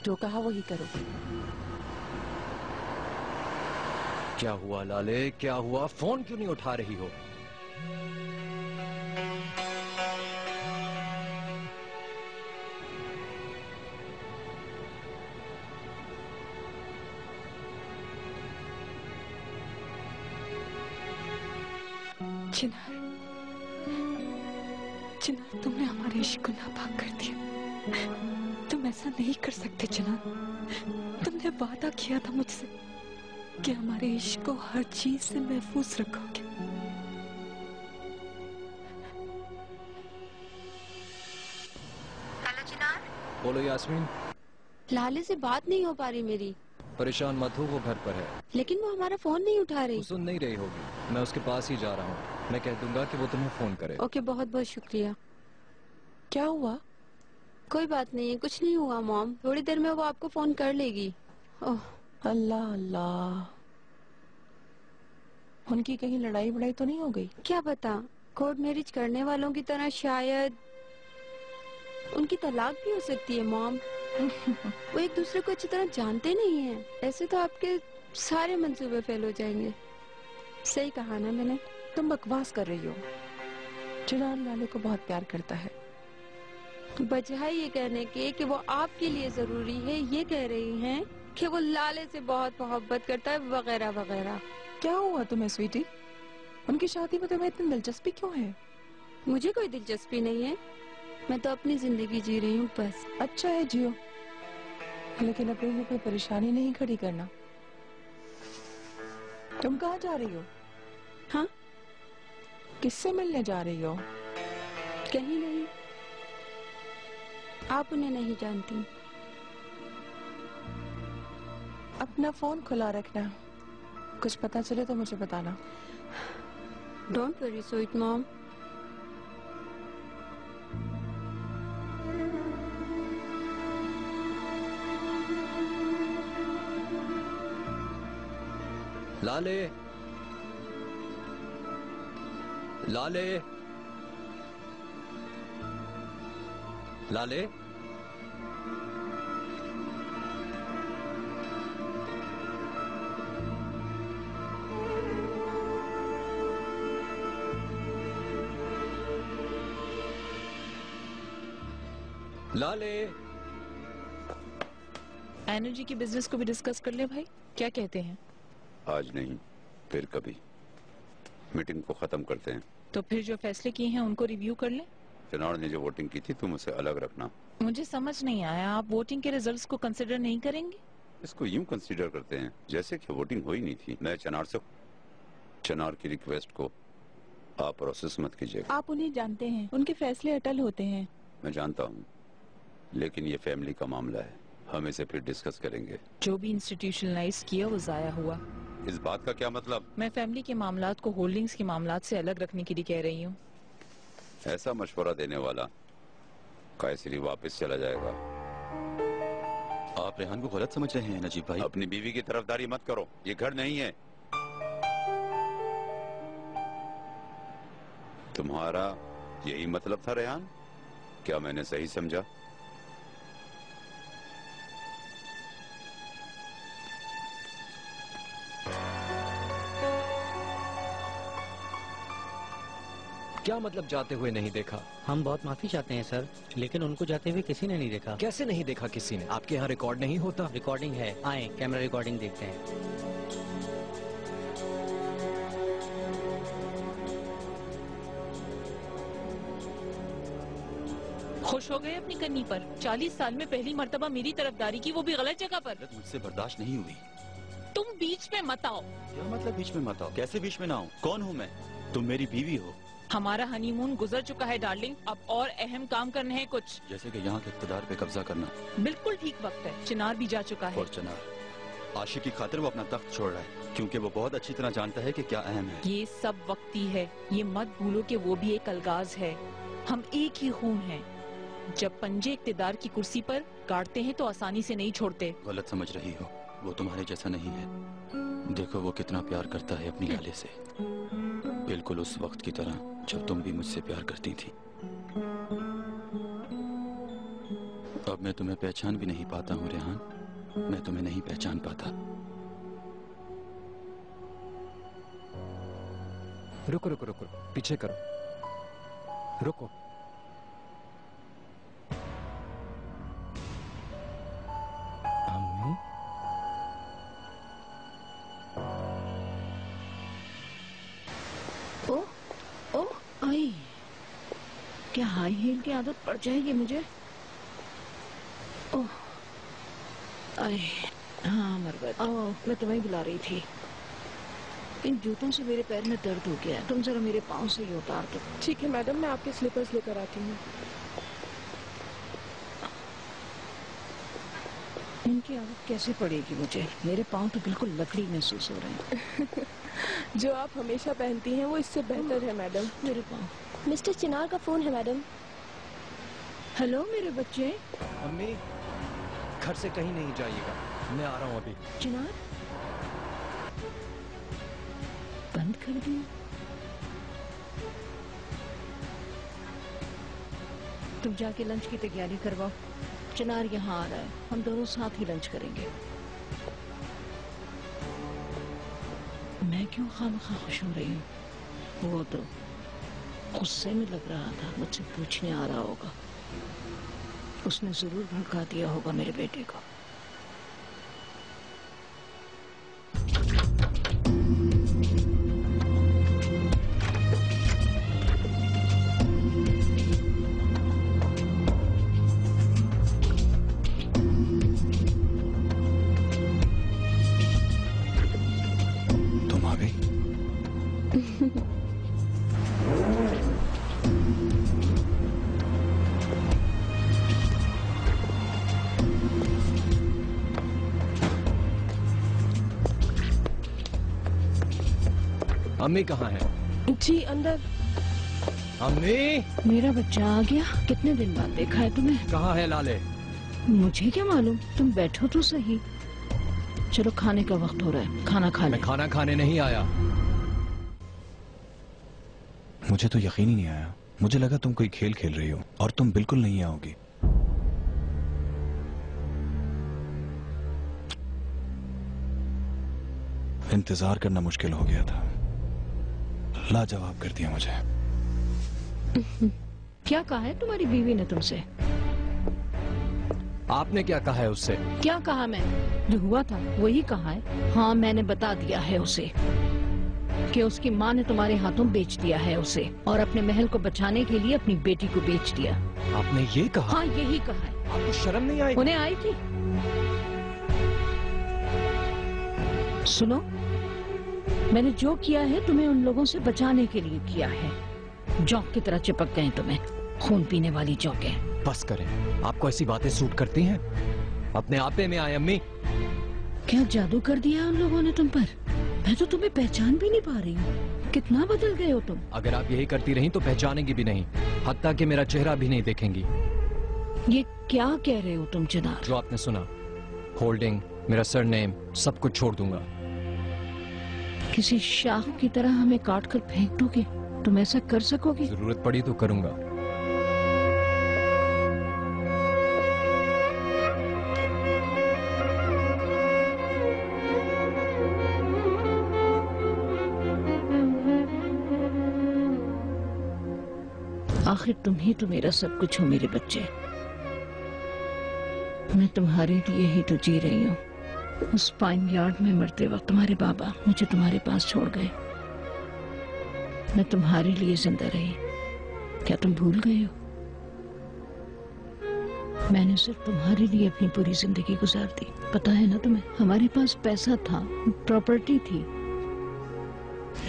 जो कहा वही करो। क्या हुआ लाले, क्या हुआ? फोन क्यों नहीं उठा रही हो? चिनार, चिनार तुमने हमारे इश्क को नापाक कर दिया। तुम ऐसा नहीं कर सकते चिनार। तुमने वादा किया था मुझसे कि हमारे इश्क को हर चीज से महफूज रखोगे। हेलो चिनार। बोलो यास्मीन। लाले से बात नहीं हो पा रही मेरी। परेशान मत हो, वो घर पर है। लेकिन वो हमारा फोन नहीं उठा रही। वो सुन नहीं रही होगी, मैं उसके पास ही जा रहा हूँ। मैं कह दूंगा कि वो तुम्हें फोन करे। ओके, बहुत बहुत शुक्रिया। क्या हुआ? कोई बात नहीं है, कुछ नहीं हुआ मॉम। थोड़ी देर में वो आपको फोन कर लेगी। ओह अल्लाह अल्लाह, उनकी कहीं लड़ाई बड़ाई तो नहीं हो गई? क्या पता, कोर्ट मैरिज करने वालों की तरह शायद उनकी तलाक भी हो सकती है मॉम। वो एक दूसरे को अच्छी तरह जानते नहीं हैं। ऐसे तो आपके सारे मंसूबे फेल हो जाएंगे। सही कहा ना मैंने? तुम बकवास कर रही हो। चिनार लाले को बहुत प्यार करता है। बजाय ये कहने के कि वो आपके लिए जरूरी है, ये कह रही हैं कि वो लाले से बहुत मोहब्बत करता है वगैरह वगैरह। क्या हुआ तुम्हें स्वीटी? उनकी शादी में तुम्हें इतनी दिलचस्पी क्यों है? मुझे कोई दिलचस्पी नहीं है, मैं तो अपनी जिंदगी जी रही हूँ बस। अच्छा है, जियो, लेकिन अपने लिए कोई परेशानी नहीं खड़ी करना। तुम कहाँ जा रही हो? हाँ, किससे मिलने जा रही हो? कहीं नहीं, आप उन्हें नहीं जानती। अपना फोन खुला रखना, कुछ पता चले तो मुझे बताना। Don't worry sweet mom. लाले, लाले, लाले, लाले। एनर्जी की बिजनेस को भी डिस्कस कर ले भाई, क्या कहते हैं? आज नहीं, फिर कभी। मीटिंग को खत्म करते हैं। तो फिर जो फैसले किए हैं उनको रिव्यू कर ले। चनार ने जो वोटिंग की थी तुम उसे अलग रखना। मुझे समझ नहीं आया, आप वोटिंग के रिजल्ट्स को कंसिडर नहीं करेंगे? इसको यूं कंसीडर करते हैं जैसे कि वोटिंग हो ही नहीं थी। मैं चनार की रिक्वेस्ट को आप प्रोसेस मत कीजिएगा। आप उन्हें जानते हैं, उनके फैसले अटल होते हैं। मैं जानता हूँ, लेकिन ये फैमिली का मामला है, हम इसे फिर डिस्कस करेंगे। जो भी इंस्टीट्यूशनलाइज किया वो जाया हुआ। इस बात का क्या मतलब? मैं फैमिली के मामलात को होल्डिंग्स के मामलात से अलग रखने के लिए कह रही हूँ। ऐसा मशवरा देने वाला कायसरी वापस चला जाएगा। आप रेहान को गलत समझ रहे हैं नजीब भाई। अपनी बीवी की तरफदारी मत करो, ये घर नहीं है। तुम्हारा यही मतलब था रेहान? क्या मैंने सही समझा? क्या मतलब जाते हुए नहीं देखा? हम बहुत माफी चाहते हैं सर, लेकिन उनको जाते हुए किसी ने नहीं देखा। कैसे नहीं देखा किसी ने? आपके यहाँ रिकॉर्ड नहीं होता? रिकॉर्डिंग है, आए कैमरा रिकॉर्डिंग देखते हैं। खुश हो गए अपनी कन्नी पर? 40 साल में पहली मर्तबा मेरी तरफदारी की, वो भी गलत जगह पर। मुझसे बर्दाश्त नहीं हुई। तुम बीच में मत आओ। क्या मतलब बीच में मत आओ? कैसे बीच में ना आऊँ? कौन हूँ मैं? तुम मेरी बीवी हो। हमारा हनीमून गुजर चुका है डार्लिंग, अब और अहम काम करने हैं कुछ। जैसे कि यहाँ के इक़्तिदार पे कब्जा करना। बिल्कुल ठीक वक्त है, चिनार भी जा चुका है। और चिनार आशिक की खातिर वो अपना तख्त छोड़ रहा है, क्योंकि वो बहुत अच्छी तरह जानता है कि क्या अहम है। ये सब वक्ती है, ये मत भूलो कि वो भी एक अलगाज है। हम एक ही खून हैं। जब पंजे इक़्तिदार की कुर्सी पर गाड़ते हैं तो आसानी से नहीं छोड़ते। गलत समझ रही हो, वो तुम्हारे जैसा नहीं है। देखो वो कितना प्यार करता है अपनी लाले से, बिल्कुल उस वक्त की तरह जब तुम भी मुझसे प्यार करती थी। अब मैं तुम्हें पहचान भी नहीं पाता हूँ रेहान, मैं तुम्हें नहीं पहचान पाता। रुको रुको रुको, पीछे करो, रुको। अम्मी, ओ आई, क्या हाई हील की आदत पड़ जाएगी मुझे? ओह आई, हाँ मरबत, मैं तुम्हें बुला रही थी। इन जूतों से मेरे पैर में दर्द हो गया, तुम जरा मेरे पाँव से ही उतार दो। ठीक है मैडम, मैं आपके स्लीपर्स लेकर आती हूँ। इनकी आदत कैसे पड़ेगी मुझे? मेरे पाँव तो बिल्कुल लकड़ी महसूस हो रहे हैं। जो आप हमेशा पहनती हैं वो इससे बेहतर है मैडम। मेरे पाँव। मिस्टर चिनार का फोन है मैडम। हेलो मेरे बच्चे। अम्मी, घर से कहीं नहीं जाइएगा, मैं आ रहा हूँ अभी। चिनार बंद कर दिया। तुम जाके लंच की तैयारी करवाओ। चिनार यहाँ आ रहा है, हम दोनों साथ ही लंच करेंगे। मैं क्यों खामखा खुश हो रही हूँ? वो तो गुस्से में लग रहा था, मुझसे पूछने आ रहा होगा। उसने जरूर भड़का दिया होगा मेरे बेटे को। तुम आ गई? अम्मी कहाँ है? जी अंदर। अम्मी, मेरा बच्चा आ गया, कितने दिन बाद देखा है तुम्हें। कहाँ है लाले? मुझे क्या मालूम, तुम बैठो तो सही। चलो खाने का वक्त हो रहा है, खाना खा ले। मैं खाना खाने नहीं आया। मुझे तो यकीन ही नहीं आया, मुझे लगा तुम कोई खेल खेल रही हो और तुम बिल्कुल नहीं आओगी। इंतजार करना मुश्किल हो गया था, लाजवाब कर दिया मुझे। क्या कहा है तुम्हारी बीवी ने तुमसे? आपने क्या कहा है उससे? क्या कहा मैं? जो हुआ था वही कहा है। हाँ मैंने बता दिया है उसे कि उसकी माँ ने तुम्हारे हाथों बेच दिया है उसे, और अपने महल को बचाने के लिए अपनी बेटी को बेच दिया। आपने ये कहा? हाँ यही कहा है। आपको शर्म नहीं आई? उन्हें आई थी। सुनो, मैंने जो किया है तुम्हें उन लोगों से बचाने के लिए किया है। जौक की तरह चिपक गए तुम्हें, खून पीने वाली जौकें। बस करें, आपको ऐसी बातें सूट करती हैं? अपने आपे में आए अम्मी। क्या जादू कर दिया उन लोगों ने तुम पर? मैं तो तुम्हें पहचान भी नहीं पा रही हूँ। कितना बदल गए हो तुम। अगर आप यही करती रही तो पहचानेंगी भी नहीं, हत्ता कि मेरा चेहरा भी नहीं देखेंगी। ये क्या कह रहे हो तुम चिनार? जो आपने सुना, होल्डिंग, मेरा सरनेम, सब कुछ छोड़ दूंगा। किसी शाह की तरह हमें काट कर फेंक दोगे? तुम ऐसा कर सकोगे? जरूरत पड़ी तो करूंगा। आखिर तुम ही तो मेरा सब कुछ हो मेरे बच्चे। मैं तुम्हारे लिए ही तो जी रही हूँ। उस पाइन यार्ड में मरते वक्त तुम्हारे बाबा मुझे तुम्हारे पास छोड़ गए। मैं तुम्हारे लिए जिंदा रही, क्या तुम भूल गए हो? मैंने सिर्फ तुम्हारे लिए अपनी पूरी जिंदगी गुजार दी। पता है ना तुम्हें, हमारे पास पैसा था, प्रॉपर्टी थी,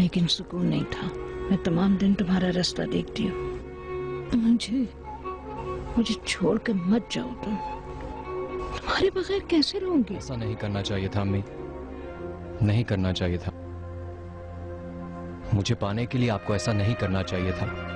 लेकिन सुकून नहीं था। मैं तमाम दिन तुम्हारा रास्ता देखती हूँ। मुझे छोड़ कर मत जाओ तुम। तुम्हारे बगैर कैसे रहूंगी? ऐसा नहीं करना चाहिए था अम्मी, नहीं करना चाहिए था। मुझे पाने के लिए आपको ऐसा नहीं करना चाहिए था।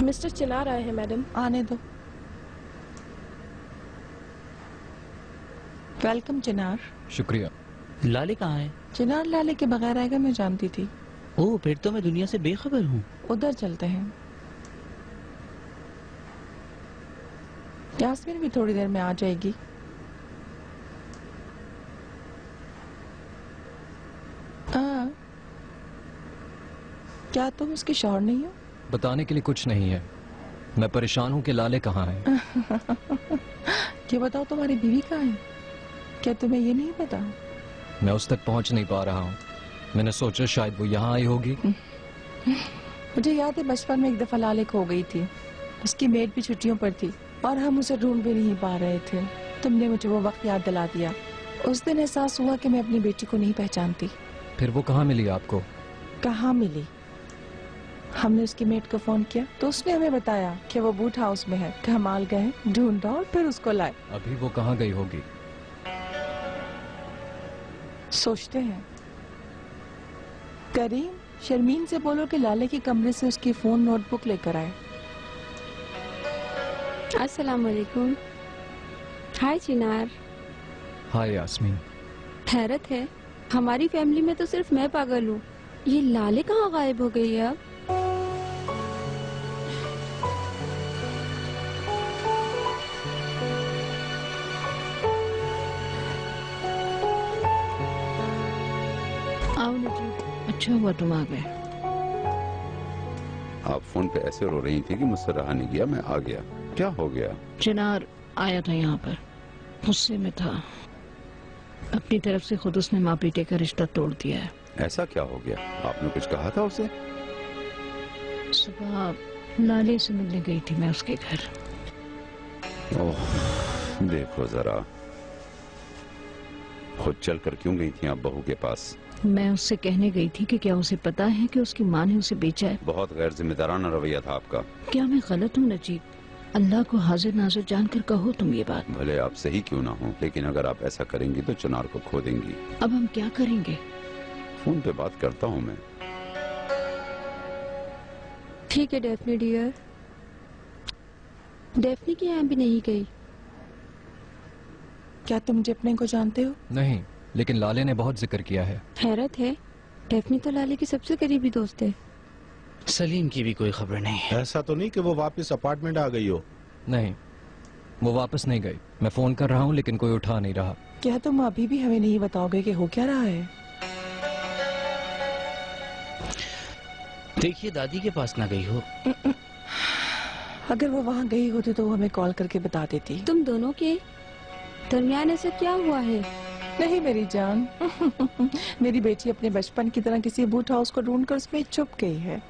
मिस्टर चिनार आए हैं मैडम। आने दो। वेलकम चिनार। शुक्रिया। लाले कहाँ है? चिनार लाले के बगैर आएगा मैं जानती थी। ओह, फिर तो मैं दुनिया से बेखबर हूँ। उधर चलते हैं। यास्मीन भी थोड़ी देर में आ जाएगी। क्या तुम उसकी शौहर नहीं हो? बताने के लिए कुछ नहीं है। मैं परेशान हूँ कि लाले कहाँ है। ये बताओ तुम्हारी बीवी कहाँ है? क्या तुम्हें ये नहीं पता? मैं उस तक पहुँच नहीं पा रहा हूँ। मैंने सोचा शायद वो यहाँ आई होगी। मुझे याद है बचपन में एक दफा लाले खो गई थी। उसकी मेड भी छुट्टियों पर थी और हम उसे ढूंढ भी नहीं पा रहे थे। तुमने मुझे वो वक्त याद दिला दिया। उस दिन एहसास हुआ कि मैं अपनी बेटी को नहीं पहचानती। फिर वो कहाँ मिली आपको? कहाँ मिली? हमने उसकी मेट को फोन किया तो उसने हमें बताया कि वो बूट हाउस में है। कमाल गए, ढूंढा और फिर उसको लाए। अभी वो कहाँ गई होगी? सोचते हैं। करीम, शर्मीन से बोलो कि लाले के कमरे से उसकी फोन नोटबुक लेकर आए। अस्सलाम वालेकुम। हाय चिनार। हाय यास्मीन। हैरत है, हमारी फैमिली में तो सिर्फ मैं पागल हूँ। ये लाले कहाँ गायब हो गई है अब? आओ नजीब, अच्छा हुआ तुम आ गए। आप फोन पे ऐसे रो रही थी कि मुझसे रहा नहीं गया, मैं आ गया। क्या हो गया? चिनार आया था यहाँ पर, गुस्से में था। अपनी तरफ से खुद उसने माँ बेटे का रिश्ता तोड़ दिया है। ऐसा क्या हो गया? आपने कुछ कहा था उसे? सुबह लाले से मिलने गई थी मैं उसके घर। ओह, देखो जरा, खुद चल कर क्यों गई थी आप बहू के पास? मैं उससे कहने गई थी कि क्या उसे पता है कि उसकी माँ ने उसे बेचा है। बहुत गैर जिम्मेदाराना रवैया था आपका। क्या मैं गलत हूँ नजीब? अल्लाह को हाजिर नाजिर जानकर कहो तुम ये बात। भले आप सही क्यों ना हो, लेकिन अगर आप ऐसा करेंगी तो चिनार को खो देंगी। अब हम क्या करेंगे? फोन पे बात करता हूँ मैं। ठीक है डेफनी डियर। डेफनी के यहाँ भी नहीं गई। क्या तुम जिपने को जानते हो? नहीं, लेकिन लाले ने बहुत जिक्र किया है। हैरत है, डेफनी तो लाले की सबसे करीबी दोस्त है। सलीम की भी कोई खबर नहीं। ऐसा तो नहीं कि वो वापस अपार्टमेंट आ गई हो? नहीं, वो वापस नहीं गई। मैं फोन कर रहा हूँ लेकिन कोई उठा नहीं रहा। क्या तुम अभी भी हमें नहीं बताओगे कि हो क्या रहा है? देखिए, दादी के पास ना गई हो। अगर वो वहाँ गई होती तो वो हमें कॉल करके बता देती। तुम दोनों के दरमियान ऐसा क्या हुआ है? नहीं मेरी जान, मेरी बेटी अपने बचपन की तरह किसी बूट हाउस को ढूंढकर उसमें छुप गई है।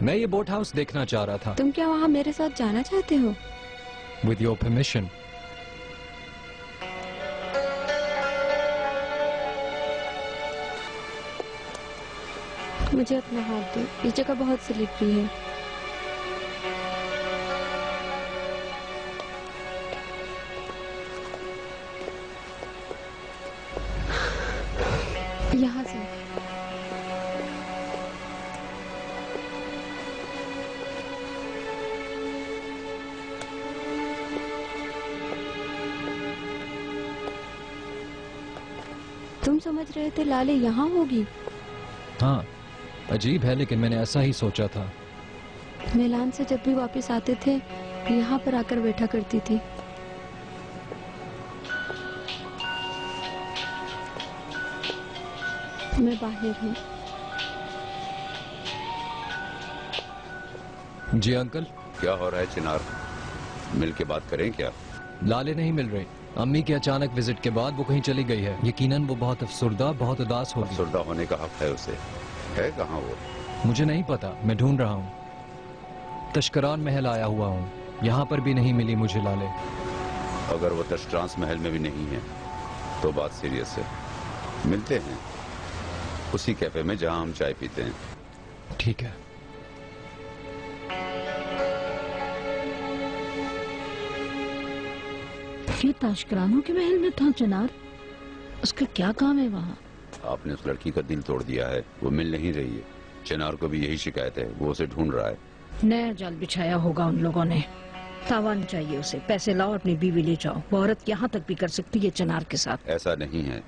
मैं ये बोट हाउस देखना चाह रहा था। तुम क्या वहाँ मेरे साथ जाना चाहते हो? With your permission. मुझे अपना हाथ दो, ये जगह बहुत स्लिपरी है। यहाँ से। तुम समझ रहे थे लाले यहाँ होगी? हाँ, अजीब है लेकिन मैंने ऐसा ही सोचा था। मिलान से जब भी वापस आते थे यहाँ पर आकर बैठा करती थी। मैं बाहर हूँ। जी अंकल। क्या हो रहा है चिनार? मिल के बात करें क्या? लाले नहीं मिल रही। अम्मी के अचानक विजिट के बाद वो कहीं चली गई है। यकीनन वो बहुत अफसुर्दा, बहुत उदास होगी। अफसुर्दा होने का हक है उसे। है कहाँ वो? मुझे नहीं पता, मैं ढूंढ रहा हूँ। तश्करान महल आया हुआ हूँ, यहाँ पर भी नहीं मिली मुझे लाले। अगर वो तश्करान महल में भी नहीं है तो बात सीरियस है। मिलते हैं उसी कैफे में जहाँ हम चाय पीते हैं। ठीक है। ये ताशकरानों के महल में था चिनार? उसका क्या काम है वहाँ? आपने उस लड़की का दिल तोड़ दिया है, वो मिल नहीं रही है। चिनार को भी यही शिकायत है, वो उसे ढूंढ रहा है। नया जाल बिछाया होगा उन लोगों ने। तावान चाहिए उसे, पैसे लाओ अपनी बीवी ले जाओ। वो औरत यहाँ तक भी कर सकती है चिनार के साथ। ऐसा नहीं है।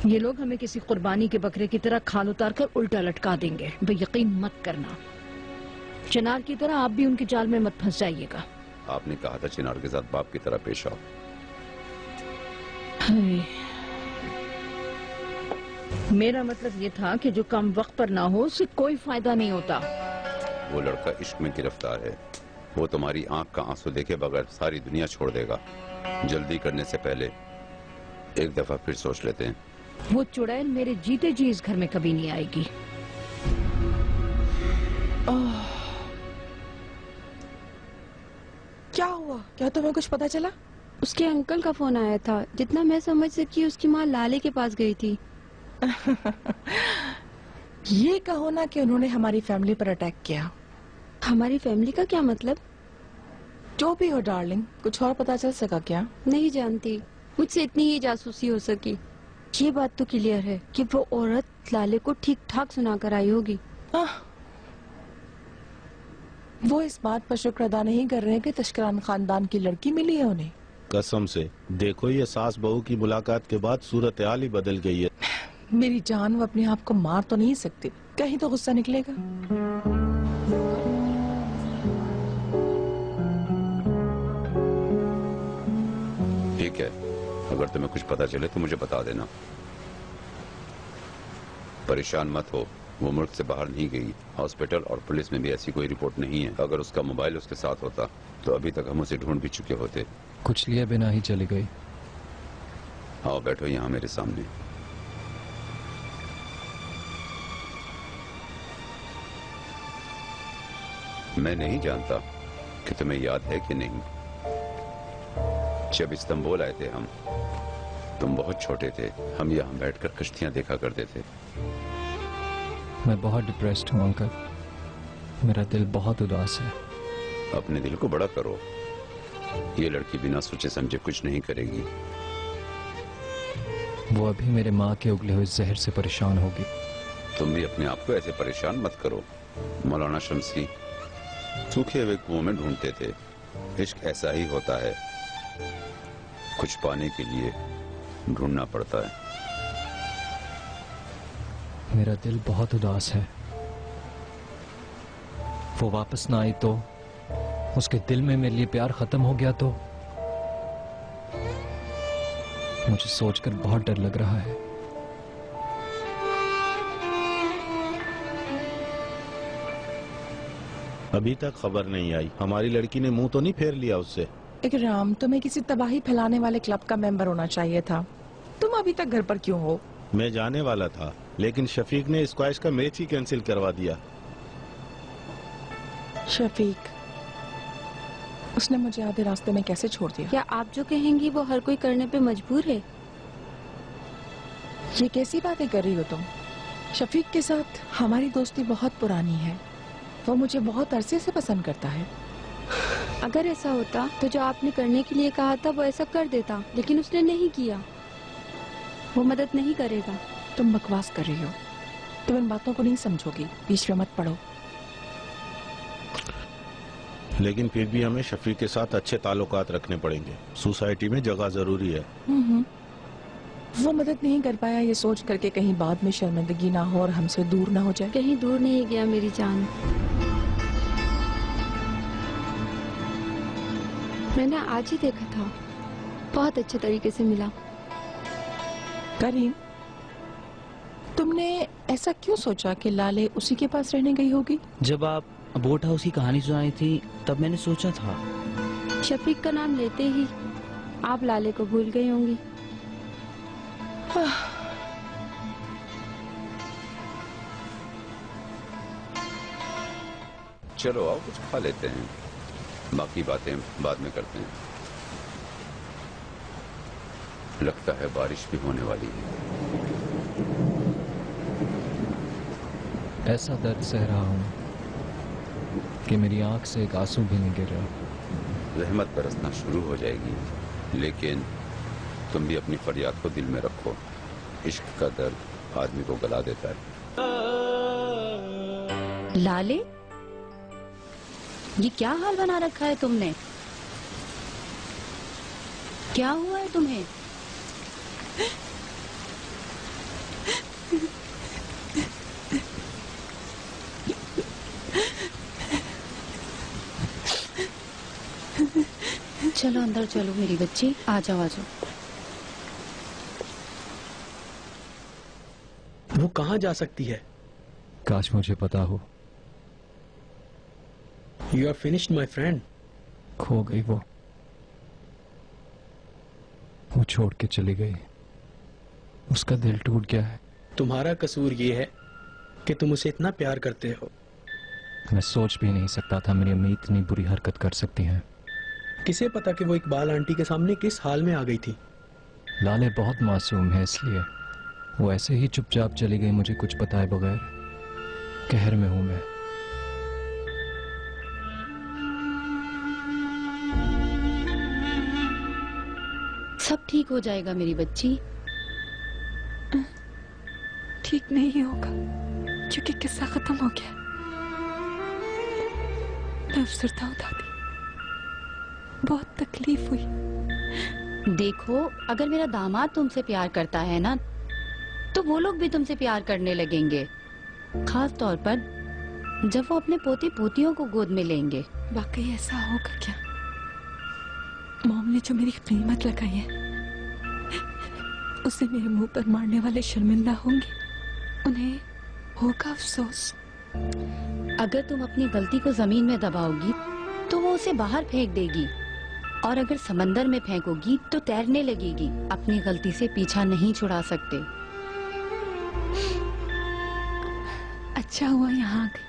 ये लोग हमें किसी कुर्बानी के बकरे की तरह खाल उतार कर उल्टा लटका देंगे। यकीन मत करना, चिनार की तरह आप भी उनके जाल में मत फंस जाइएगा। आपने कहा था चिनार के साथ बाप की तरह पेश आओ। मेरा मतलब ये था कि जो काम वक्त पर ना हो उससे कोई फायदा नहीं होता। वो लड़का इश्क में गिरफ्तार है। वो तुम्हारी आंख का आंसू देखे बगैर सारी दुनिया छोड़ देगा। जल्दी करने से पहले एक दफा फिर सोच लेते हैं। वो चुड़ैल मेरे जीते जी इस घर में कभी नहीं आएगी। क्या हुआ? क्या तुम्हें कुछ पता चला? उसके अंकल का फोन आया था। जितना मैं समझ सकी उसकी माँ लाले के पास गई थी। ये कहो ना कि उन्होंने हमारी फैमिली पर अटैक किया। हमारी फैमिली का क्या मतलब? जो भी हो डार्लिंग, कुछ और पता चल सका क्या? नहीं जानती, मुझसे इतनी ही जासूसी हो सकी। ये बात तो क्लियर है कि वो औरत लाले को ठीक ठाक सुना कर आई होगी। वो इस बात पर शुक्र अदा नहीं कर रहे हैं कि तश्करान खानदान की लड़की मिली है उन्हें। कसम से देखो, ये सास बहू की मुलाकात के बाद सूरत हाल ही बदल गई है। मेरी जान, वो अपने आप को मार तो नहीं सकती, कहीं तो गुस्सा निकलेगा। ठीक है, अगर तुम्हें कुछ पता चले तो मुझे बता देना। परेशान मत हो, वो मुल्क से बाहर नहीं गई। हॉस्पिटल और पुलिस में भी ऐसी कोई रिपोर्ट नहीं है। अगर उसका मोबाइल उसके साथ होता तो अभी तक हम उसे ढूंढ भी चुके होते। कुछ लिए बिना ही चली गई। आओ बैठो यहाँ मेरे सामने। मैं नहीं जानता कि तुम्हें याद है कि नहीं, जब इस्तांबुल आए थे हम, तुम बहुत छोटे थे। हम यहाँ बैठकर कश्तियां देखा करते थे। मैं बहुत डिप्रेस्ड हूँ अंकल, मेरा दिल बहुत उदास है। अपने दिल को बड़ा करो। ये लड़की बिना सोचे समझे कुछ नहीं करेगी। वो अभी मेरे माँ के उगले हुए जहर से परेशान होगी। तुम भी अपने आप को ऐसे परेशान मत करो। मौलाना शम्सी सूखे हुए कुओं में ढूंढते थे। इश्क ऐसा ही होता है, कुछ पाने के लिए ढूंढना पड़ता है। मेरा दिल बहुत उदास है। वो वापस ना आई तो, उसके दिल में मेरे लिए प्यार खत्म हो गया तो, मुझे सोचकर बहुत डर लग रहा है। अभी तक खबर नहीं आई। हमारी लड़की ने मुंह तो नहीं फेर लिया उससे? इकराम, तुम्हें किसी तबाही फैलाने वाले क्लब का मेंबर होना चाहिए था। तुम अभी तक घर पर क्यों हो? मैं जाने वाला था, लेकिन शफीक ने स्क्वैश का मैच ही कैंसिल करवा दिया। शफीक, उसने मुझे आधे रास्ते में कैसे छोड़ दिया? क्या आप जो कहेंगी वो हर कोई करने पे मजबूर है? ये कैसी बातें कर रही हो तुम? शफीक के साथ हमारी दोस्ती बहुत पुरानी है। वो मुझे बहुत अरसे से पसंद करता है। अगर ऐसा होता तो जो आपने करने के लिए कहा था वो ऐसा कर देता, लेकिन उसने नहीं किया। वो मदद नहीं करेगा। तुम बकवास कर रही हो। तुम इन बातों को नहीं समझोगी। बीच में मत पड़ो। लेकिन फिर भी हमें शफीक के साथ अच्छे ताल्लुकात रखने पड़ेंगे। सोसाइटी में जगह जरूरी है। वो मदद नहीं कर पाया ये सोच करके कहीं बाद में शर्मिंदगी ना हो और हमसे दूर ना हो जाए। कहीं दूर नहीं गया मेरी जान। मैंने आज ही देखा था, बहुत अच्छे तरीके से मिला। करीम, तुमने ऐसा क्यों सोचा कि लाले उसी के पास रहने गई होगी? जब आप बोट हाउस की कहानी सुनाई थी तब मैंने सोचा था। शफीक का नाम लेते ही आप लाले को भूल गई होंगी। चलो आओ कुछ खा लेते हैं, बाकी बातें बाद में करते हैं। लगता है बारिश भी होने वाली है। ऐसा दर्द सह रहा हूं कि मेरी आंख से एक आंसू भी नहीं गिर रहा। रहमत बरसना शुरू हो जाएगी, लेकिन तुम भी अपनी फरियाद को दिल में रखो। इश्क का दर्द आदमी को गला देता है। लाले, ये क्या हाल बना रखा है तुमने? क्या हुआ है तुम्हें? चलो अंदर चलो मेरी बच्ची, आ जाओ आ जाओ। वो कहाँ जा सकती है? काश मुझे पता हो। You are finished, my friend. खो गई वो छोड़ के चली गई। उसका दिल टूट गया है। तुम्हारा कसूर ये है कि तुम उसे इतना प्यार करते हो। मैं सोच भी नहीं सकता था मेरी अम्मी इतनी बुरी हरकत कर सकती हैं। किसे पता कि वो इकबाल आंटी के सामने किस हाल में आ गई थी। लाले बहुत मासूम है, इसलिए वो ऐसे ही चुपचाप चली गई मुझे कुछ बताए बगैर। कहर में हूं मैं। सब ठीक हो जाएगा मेरी बच्ची। ठीक नहीं होगा क्योंकि किस्सा खत्म हो गया। मैं अफसरदा हूं दादी, बहुत तकलीफ हुई। देखो, अगर मेरा दामाद तुमसे प्यार करता है ना, तो वो लोग भी तुमसे प्यार करने लगेंगे, खास तौर पर जब वो अपने पोती पोतियों को गोद में लेंगे। वाकई ऐसा होगा क्या? मॉम ने जो मेरी कीमत लगाई है उसे मेरे मुंह पर मारने वाले शर्मिंदा होंगे, उन्हें होगा अफसोस। अगर तुम अपनी गलती को जमीन में दबाओगी तो वो उसे बाहर फेंक देगी, और अगर समंदर में फेंकोगी तो तैरने लगेगी। अपनी गलती से पीछा नहीं छुड़ा सकते। अच्छा हुआ यहाँ आ गई।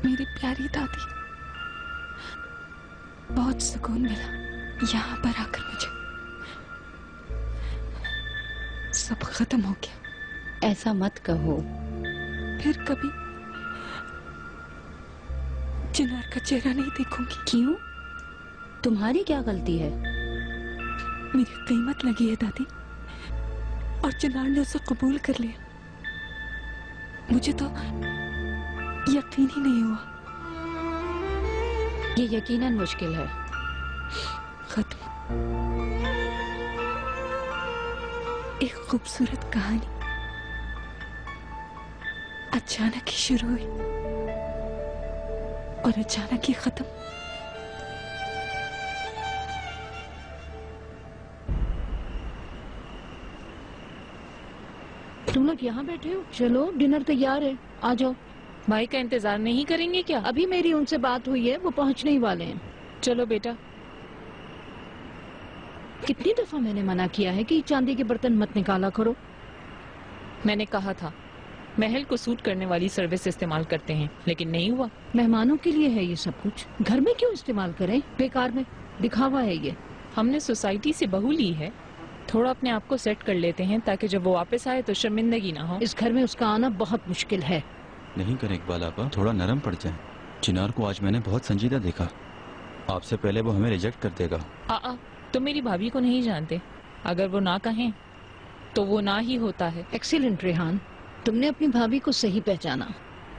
मेरी प्यारी दादी, बहुत सुकून मिला यहाँ पर आकर मुझे। सब खत्म हो गया। ऐसा मत कहो। फिर कभी चिनार का चेहरा नहीं देखूंगी। क्यों? तुम्हारी क्या गलती है? मेरी कीमत लगी है दादी, और चिनार ने उसे कबूल कर लिया। मुझे तो यकीन ही नहीं हुआ। ये यकीनन मुश्किल है। खत्म। एक खूबसूरत कहानी अचानक ही शुरू हुई और अचानक ही खत्म। तुम लोग यहाँ बैठे हो? चलो डिनर तैयार है, आ जाओ। भाई का इंतजार नहीं करेंगे क्या? अभी मेरी उनसे बात हुई है, वो पहुँचने ही वाले हैं। चलो बेटा। कितनी दफा मैंने मना किया है कि चांदी के बर्तन मत निकाला करो। मैंने कहा था महल को सूट करने वाली सर्विस इस्तेमाल करते हैं, लेकिन नहीं हुआ। मेहमानों के लिए है ये सब कुछ, घर में क्यों इस्तेमाल करें? बेकार में दिखावा है ये। हमने सोसाइटी से बहू ली है, थोड़ा अपने आप को सेट कर लेते हैं ताकि जब वो वापस आए तो शर्मिंदगी ना हो। इस घर में उसका आना बहुत मुश्किल है। नहीं करें इकबाल आपा, थोड़ा नरम पड़ जाए। चिनार को आज मैंने बहुत संजीदा देखा। आपसे पहले वो हमें रिजेक्ट कर देगा। तुम मेरी भाभी को नहीं जानते। अगर वो ना कहें तो वो ना ही होता है। एक्सीलेंट रेहान, तुमने अपनी भाभी को सही पहचाना।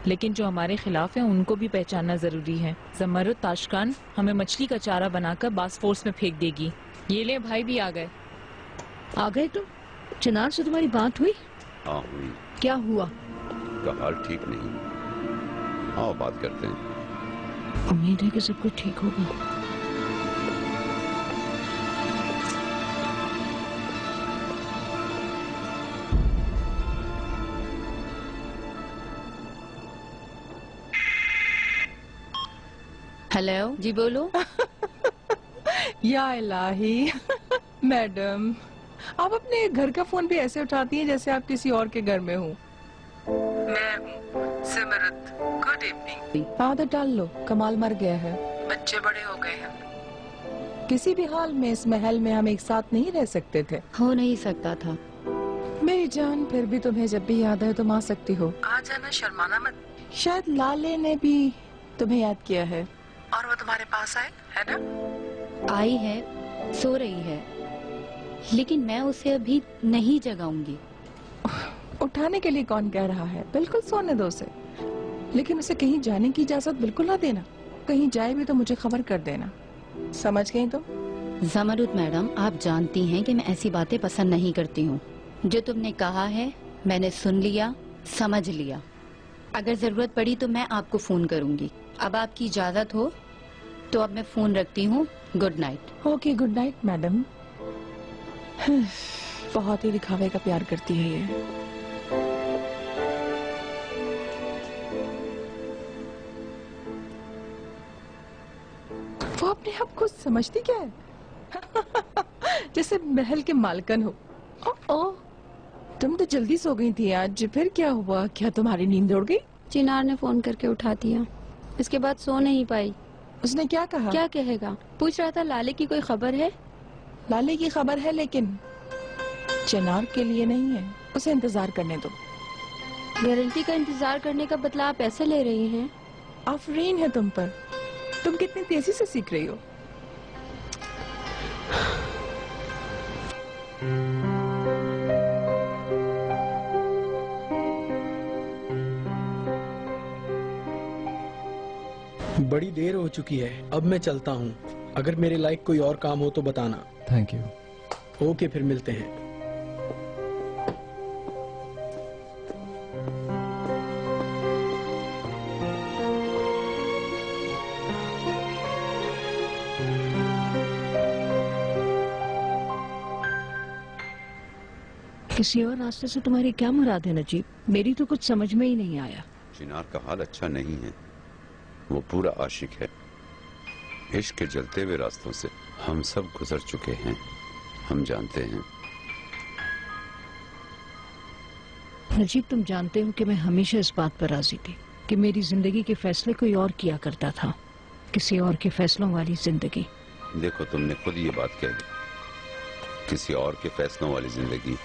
लेकिन जो हमारे खिलाफ है उनको भी पहचानना जरूरी है। जमरुद ताशकान हमें मछली का चारा बनाकर बासफोर्स में फेंक देगी। ये ले, भाई भी आ गए। आ गए तुम? चिनार से तुम्हारी बात हुई? हाँ हुई। क्या हुआ? का हाल ठीक नहीं। आओ बात करते हैं। उम्मीद है कि सब कुछ ठीक होगा। हेलो जी, बोलो। या इलाही मैडम, आप अपने घर का फोन भी ऐसे उठाती हैं जैसे आप किसी और के घर में हो। मैं हूँ सिमरत। Good evening. आदत डाल लो, कमाल मर गया है, बच्चे बड़े हो गए हैं। किसी भी हाल में इस महल में हम एक साथ नहीं रह सकते थे। हो नहीं सकता था। मेरी जान, फिर भी तुम्हें जब भी याद आए तुम आ सकती हो। आ जाना, शर्माना मत। शायद लाले ने भी तुम्हें याद किया है और वो तुम्हारे पास आए, है ना? आई है, सो रही है, लेकिन मैं उसे अभी नहीं जगाऊंगी। उठाने के लिए कौन कह रहा है? बिल्कुल सोने दो उसे, लेकिन उसे कहीं जाने की इजाजत बिल्कुल ना देना। कहीं जाए भी तो मुझे खबर कर देना, समझ गई तुम? ज़मरुद मैडम, आप जानती हैं कि मैं ऐसी बातें पसंद नहीं करती हूँ। जो तुमने कहा है मैंने सुन लिया, समझ लिया। अगर जरूरत पड़ी तो मैं आपको फोन करूंगी। अब आपकी इजाजत हो तो अब मैं फोन रखती हूँ। Good night. Okay, good night madam. बहुत ही दिखावे का प्यार करती है ये। वो अपने आप को समझती क्या है? जैसे महल के मालकन हो। ओ, तुम तो जल्दी सो गई थी आज, फिर क्या हुआ? क्या तुम्हारी नींद उड़ गई? चिनार ने फोन करके उठा दिया, इसके बाद सो नहीं पाई। उसने क्या कहा? क्या कहेगा? पूछ रहा था लाले की कोई खबर है। लाले की खबर है, लेकिन चिनार के लिए नहीं है। उसे इंतजार करने दो। गारंटी का इंतजार करने का बदला आप ऐसे ले रही हैं? आफरीन है तुम पर। तुम कितनी तेजी से सीख रही हो। बड़ी देर हो चुकी है, अब मैं चलता हूँ। अगर मेरे लायक कोई और काम हो तो बताना। Thank you. ओके, फिर मिलते हैं। किसी और रास्ते से तुम्हारी क्या मुराद है नजीब? मेरी तो कुछ समझ में ही नहीं आया। चिनार का हाल अच्छा नहीं है, वो पूरा आशिक है। इश्क के जलते हुए रास्तों से हम सब गुजर चुके हैं, हम जानते हैं। नजीब, तुम जानते हो कि मैं हमेशा इस बात पर राजी थी कि मेरी जिंदगी के फैसले कोई और किया करता था, किसी और के फैसलों वाली जिंदगी। देखो, तुमने खुद ये बात कह दी, किसी और के फैसलों वाली जिंदगी।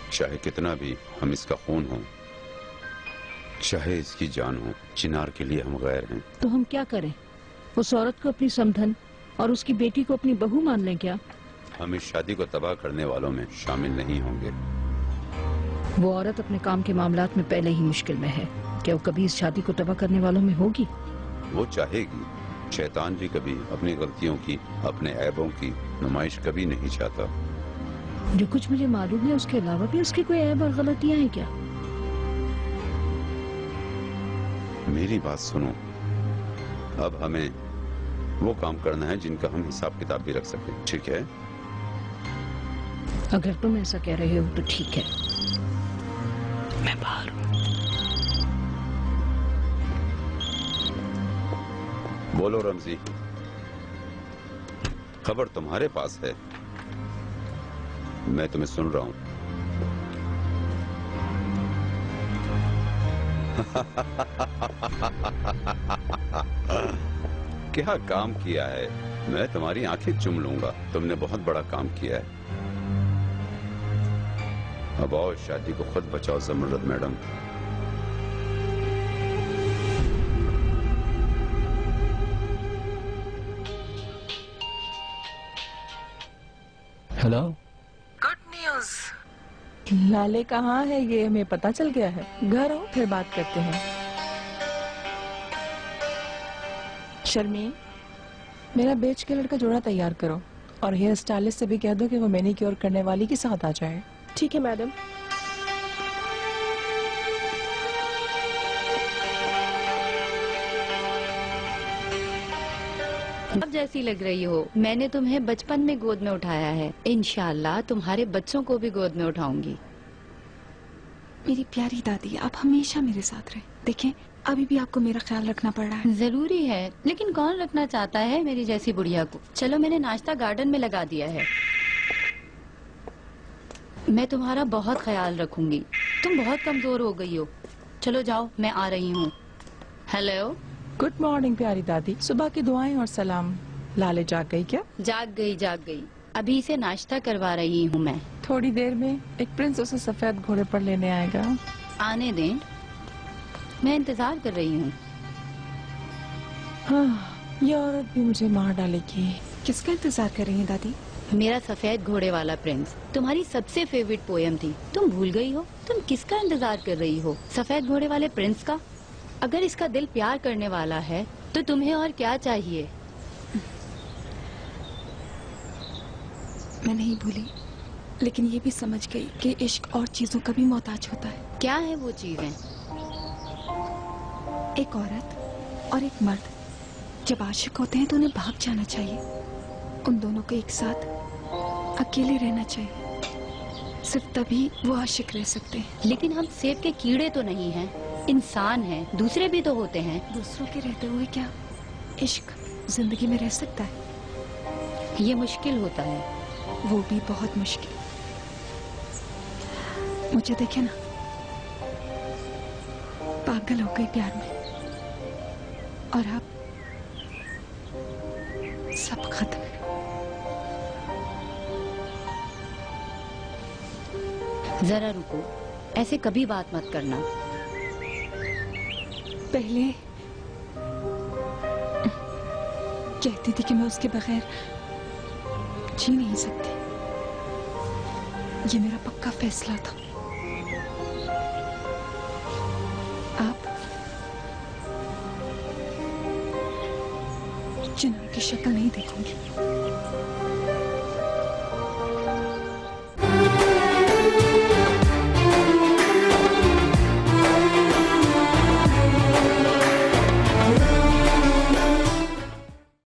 चाहे कितना भी हम इसका खून हो, चाहे इसकी जान हो, चिनार के लिए हम गैर हैं। तो हम क्या करें? उस औरत को अपनी समधन और उसकी बेटी को अपनी बहू मान लें क्या? हम इस शादी को तबाह करने वालों में शामिल नहीं होंगे। वो औरत अपने काम के मामलात में पहले ही मुश्किल में है, क्या वो कभी इस शादी को तबाह करने वालों में होगी? वो चाहेगी। शैतान भी कभी अपनी गलतियों की, अपने ऐबों की नुमाइश कभी नहीं चाहता। जो कुछ मुझे मालूम है उसके अलावा भी उसकी कोई ऐब और गलतियां हैं क्या? मेरी बात सुनो, अब हमें वो काम करना है जिनका हम हिसाब किताब भी रख सकें, ठीक है? अगर तुम ऐसा कह रहे हो तो ठीक है, मैं बाहर हूँ। बोलो रमजी, खबर तुम्हारे पास है, मैं तुम्हें सुन रहा हूँ। क्या काम किया है? मैं तुम्हारी आंखें चुम लूंगा। तुमने बहुत बड़ा काम किया है। अब आओ, शादी को खुद बचाओ ज़मरुद मैडम। हेलो। Good news. लाले कहाँ है ये हमें पता चल गया है। घर आओ, फिर बात करते हैं। शर्मीन, मेरा बेच के लड़का जोड़ा तैयार करो और हेयर स्टाइलिस्ट से भी कह दो कि वो मैनिक्योर करने वाली के साथ आ जाए। ठीक है मैडम। अब जैसी लग रही हो। मैंने तुम्हें बचपन में गोद में उठाया है, इंशाल्लाह तुम्हारे बच्चों को भी गोद में उठाऊंगी। मेरी प्यारी दादी, आप हमेशा मेरे साथ रहे। देखें, अभी भी आपको मेरा ख्याल रखना पड़ रहा है। जरूरी है, लेकिन कौन रखना चाहता है मेरी जैसी बुढ़िया को। चलो, मैंने नाश्ता गार्डन में लगा दिया है। मैं तुम्हारा बहुत ख्याल रखूंगी। तुम बहुत कमजोर हो गई हो। चलो जाओ, मैं आ रही हूँ। हेलो। गुड मॉर्निंग प्यारी दादी। सुबह की दुआएं और सलाम। लाले जाग गई क्या? जाग गई। अभी इसे नाश्ता करवा रही हूँ मैं। थोड़ी देर में एक प्रिंस उसे सफेद घोड़े पर लेने आएगा। आने दें, मैं इंतजार कर रही हूँ। हाँ, ये औरत भी मुझे मार डालेगी। किसका इंतजार कर रही हैं दादी? मेरा सफेद घोड़े वाला प्रिंस तुम्हारी सबसे फेवरेट पोयम थी, तुम भूल गई हो? तुम किसका इंतजार कर रही हो? सफेद घोड़े वाले प्रिंस का। अगर इसका दिल प्यार करने वाला है तो तुम्हें और क्या चाहिए? मैं नहीं भूली, लेकिन ये भी समझ गई कि इश्क और चीजों का भी मोहताज होता है। क्या है वो चीजें? एक औरत और एक मर्द जब आशिक होते हैं तो उन्हें भाग जाना चाहिए। उन दोनों को एक साथ अकेले रहना चाहिए। सिर्फ तभी वो आशिक रह सकते हैं। लेकिन हम सेब के कीड़े तो नहीं हैं, इंसान हैं, दूसरे भी तो होते हैं। दूसरों के रहते हुए क्या इश्क जिंदगी में रह सकता है? ये मुश्किल होता है। वो भी बहुत मुश्किल। मुझे देखे ना, पागल हो गई प्यार में, और अब सब खत्म। जरा रुको, ऐसे कभी बात मत करना। पहले कहती थी कि मैं उसके बगैर जी नहीं सकती। ये मेरा पक्का फैसला था। आप चिन्ह की शक्ल नहीं देखूंगी।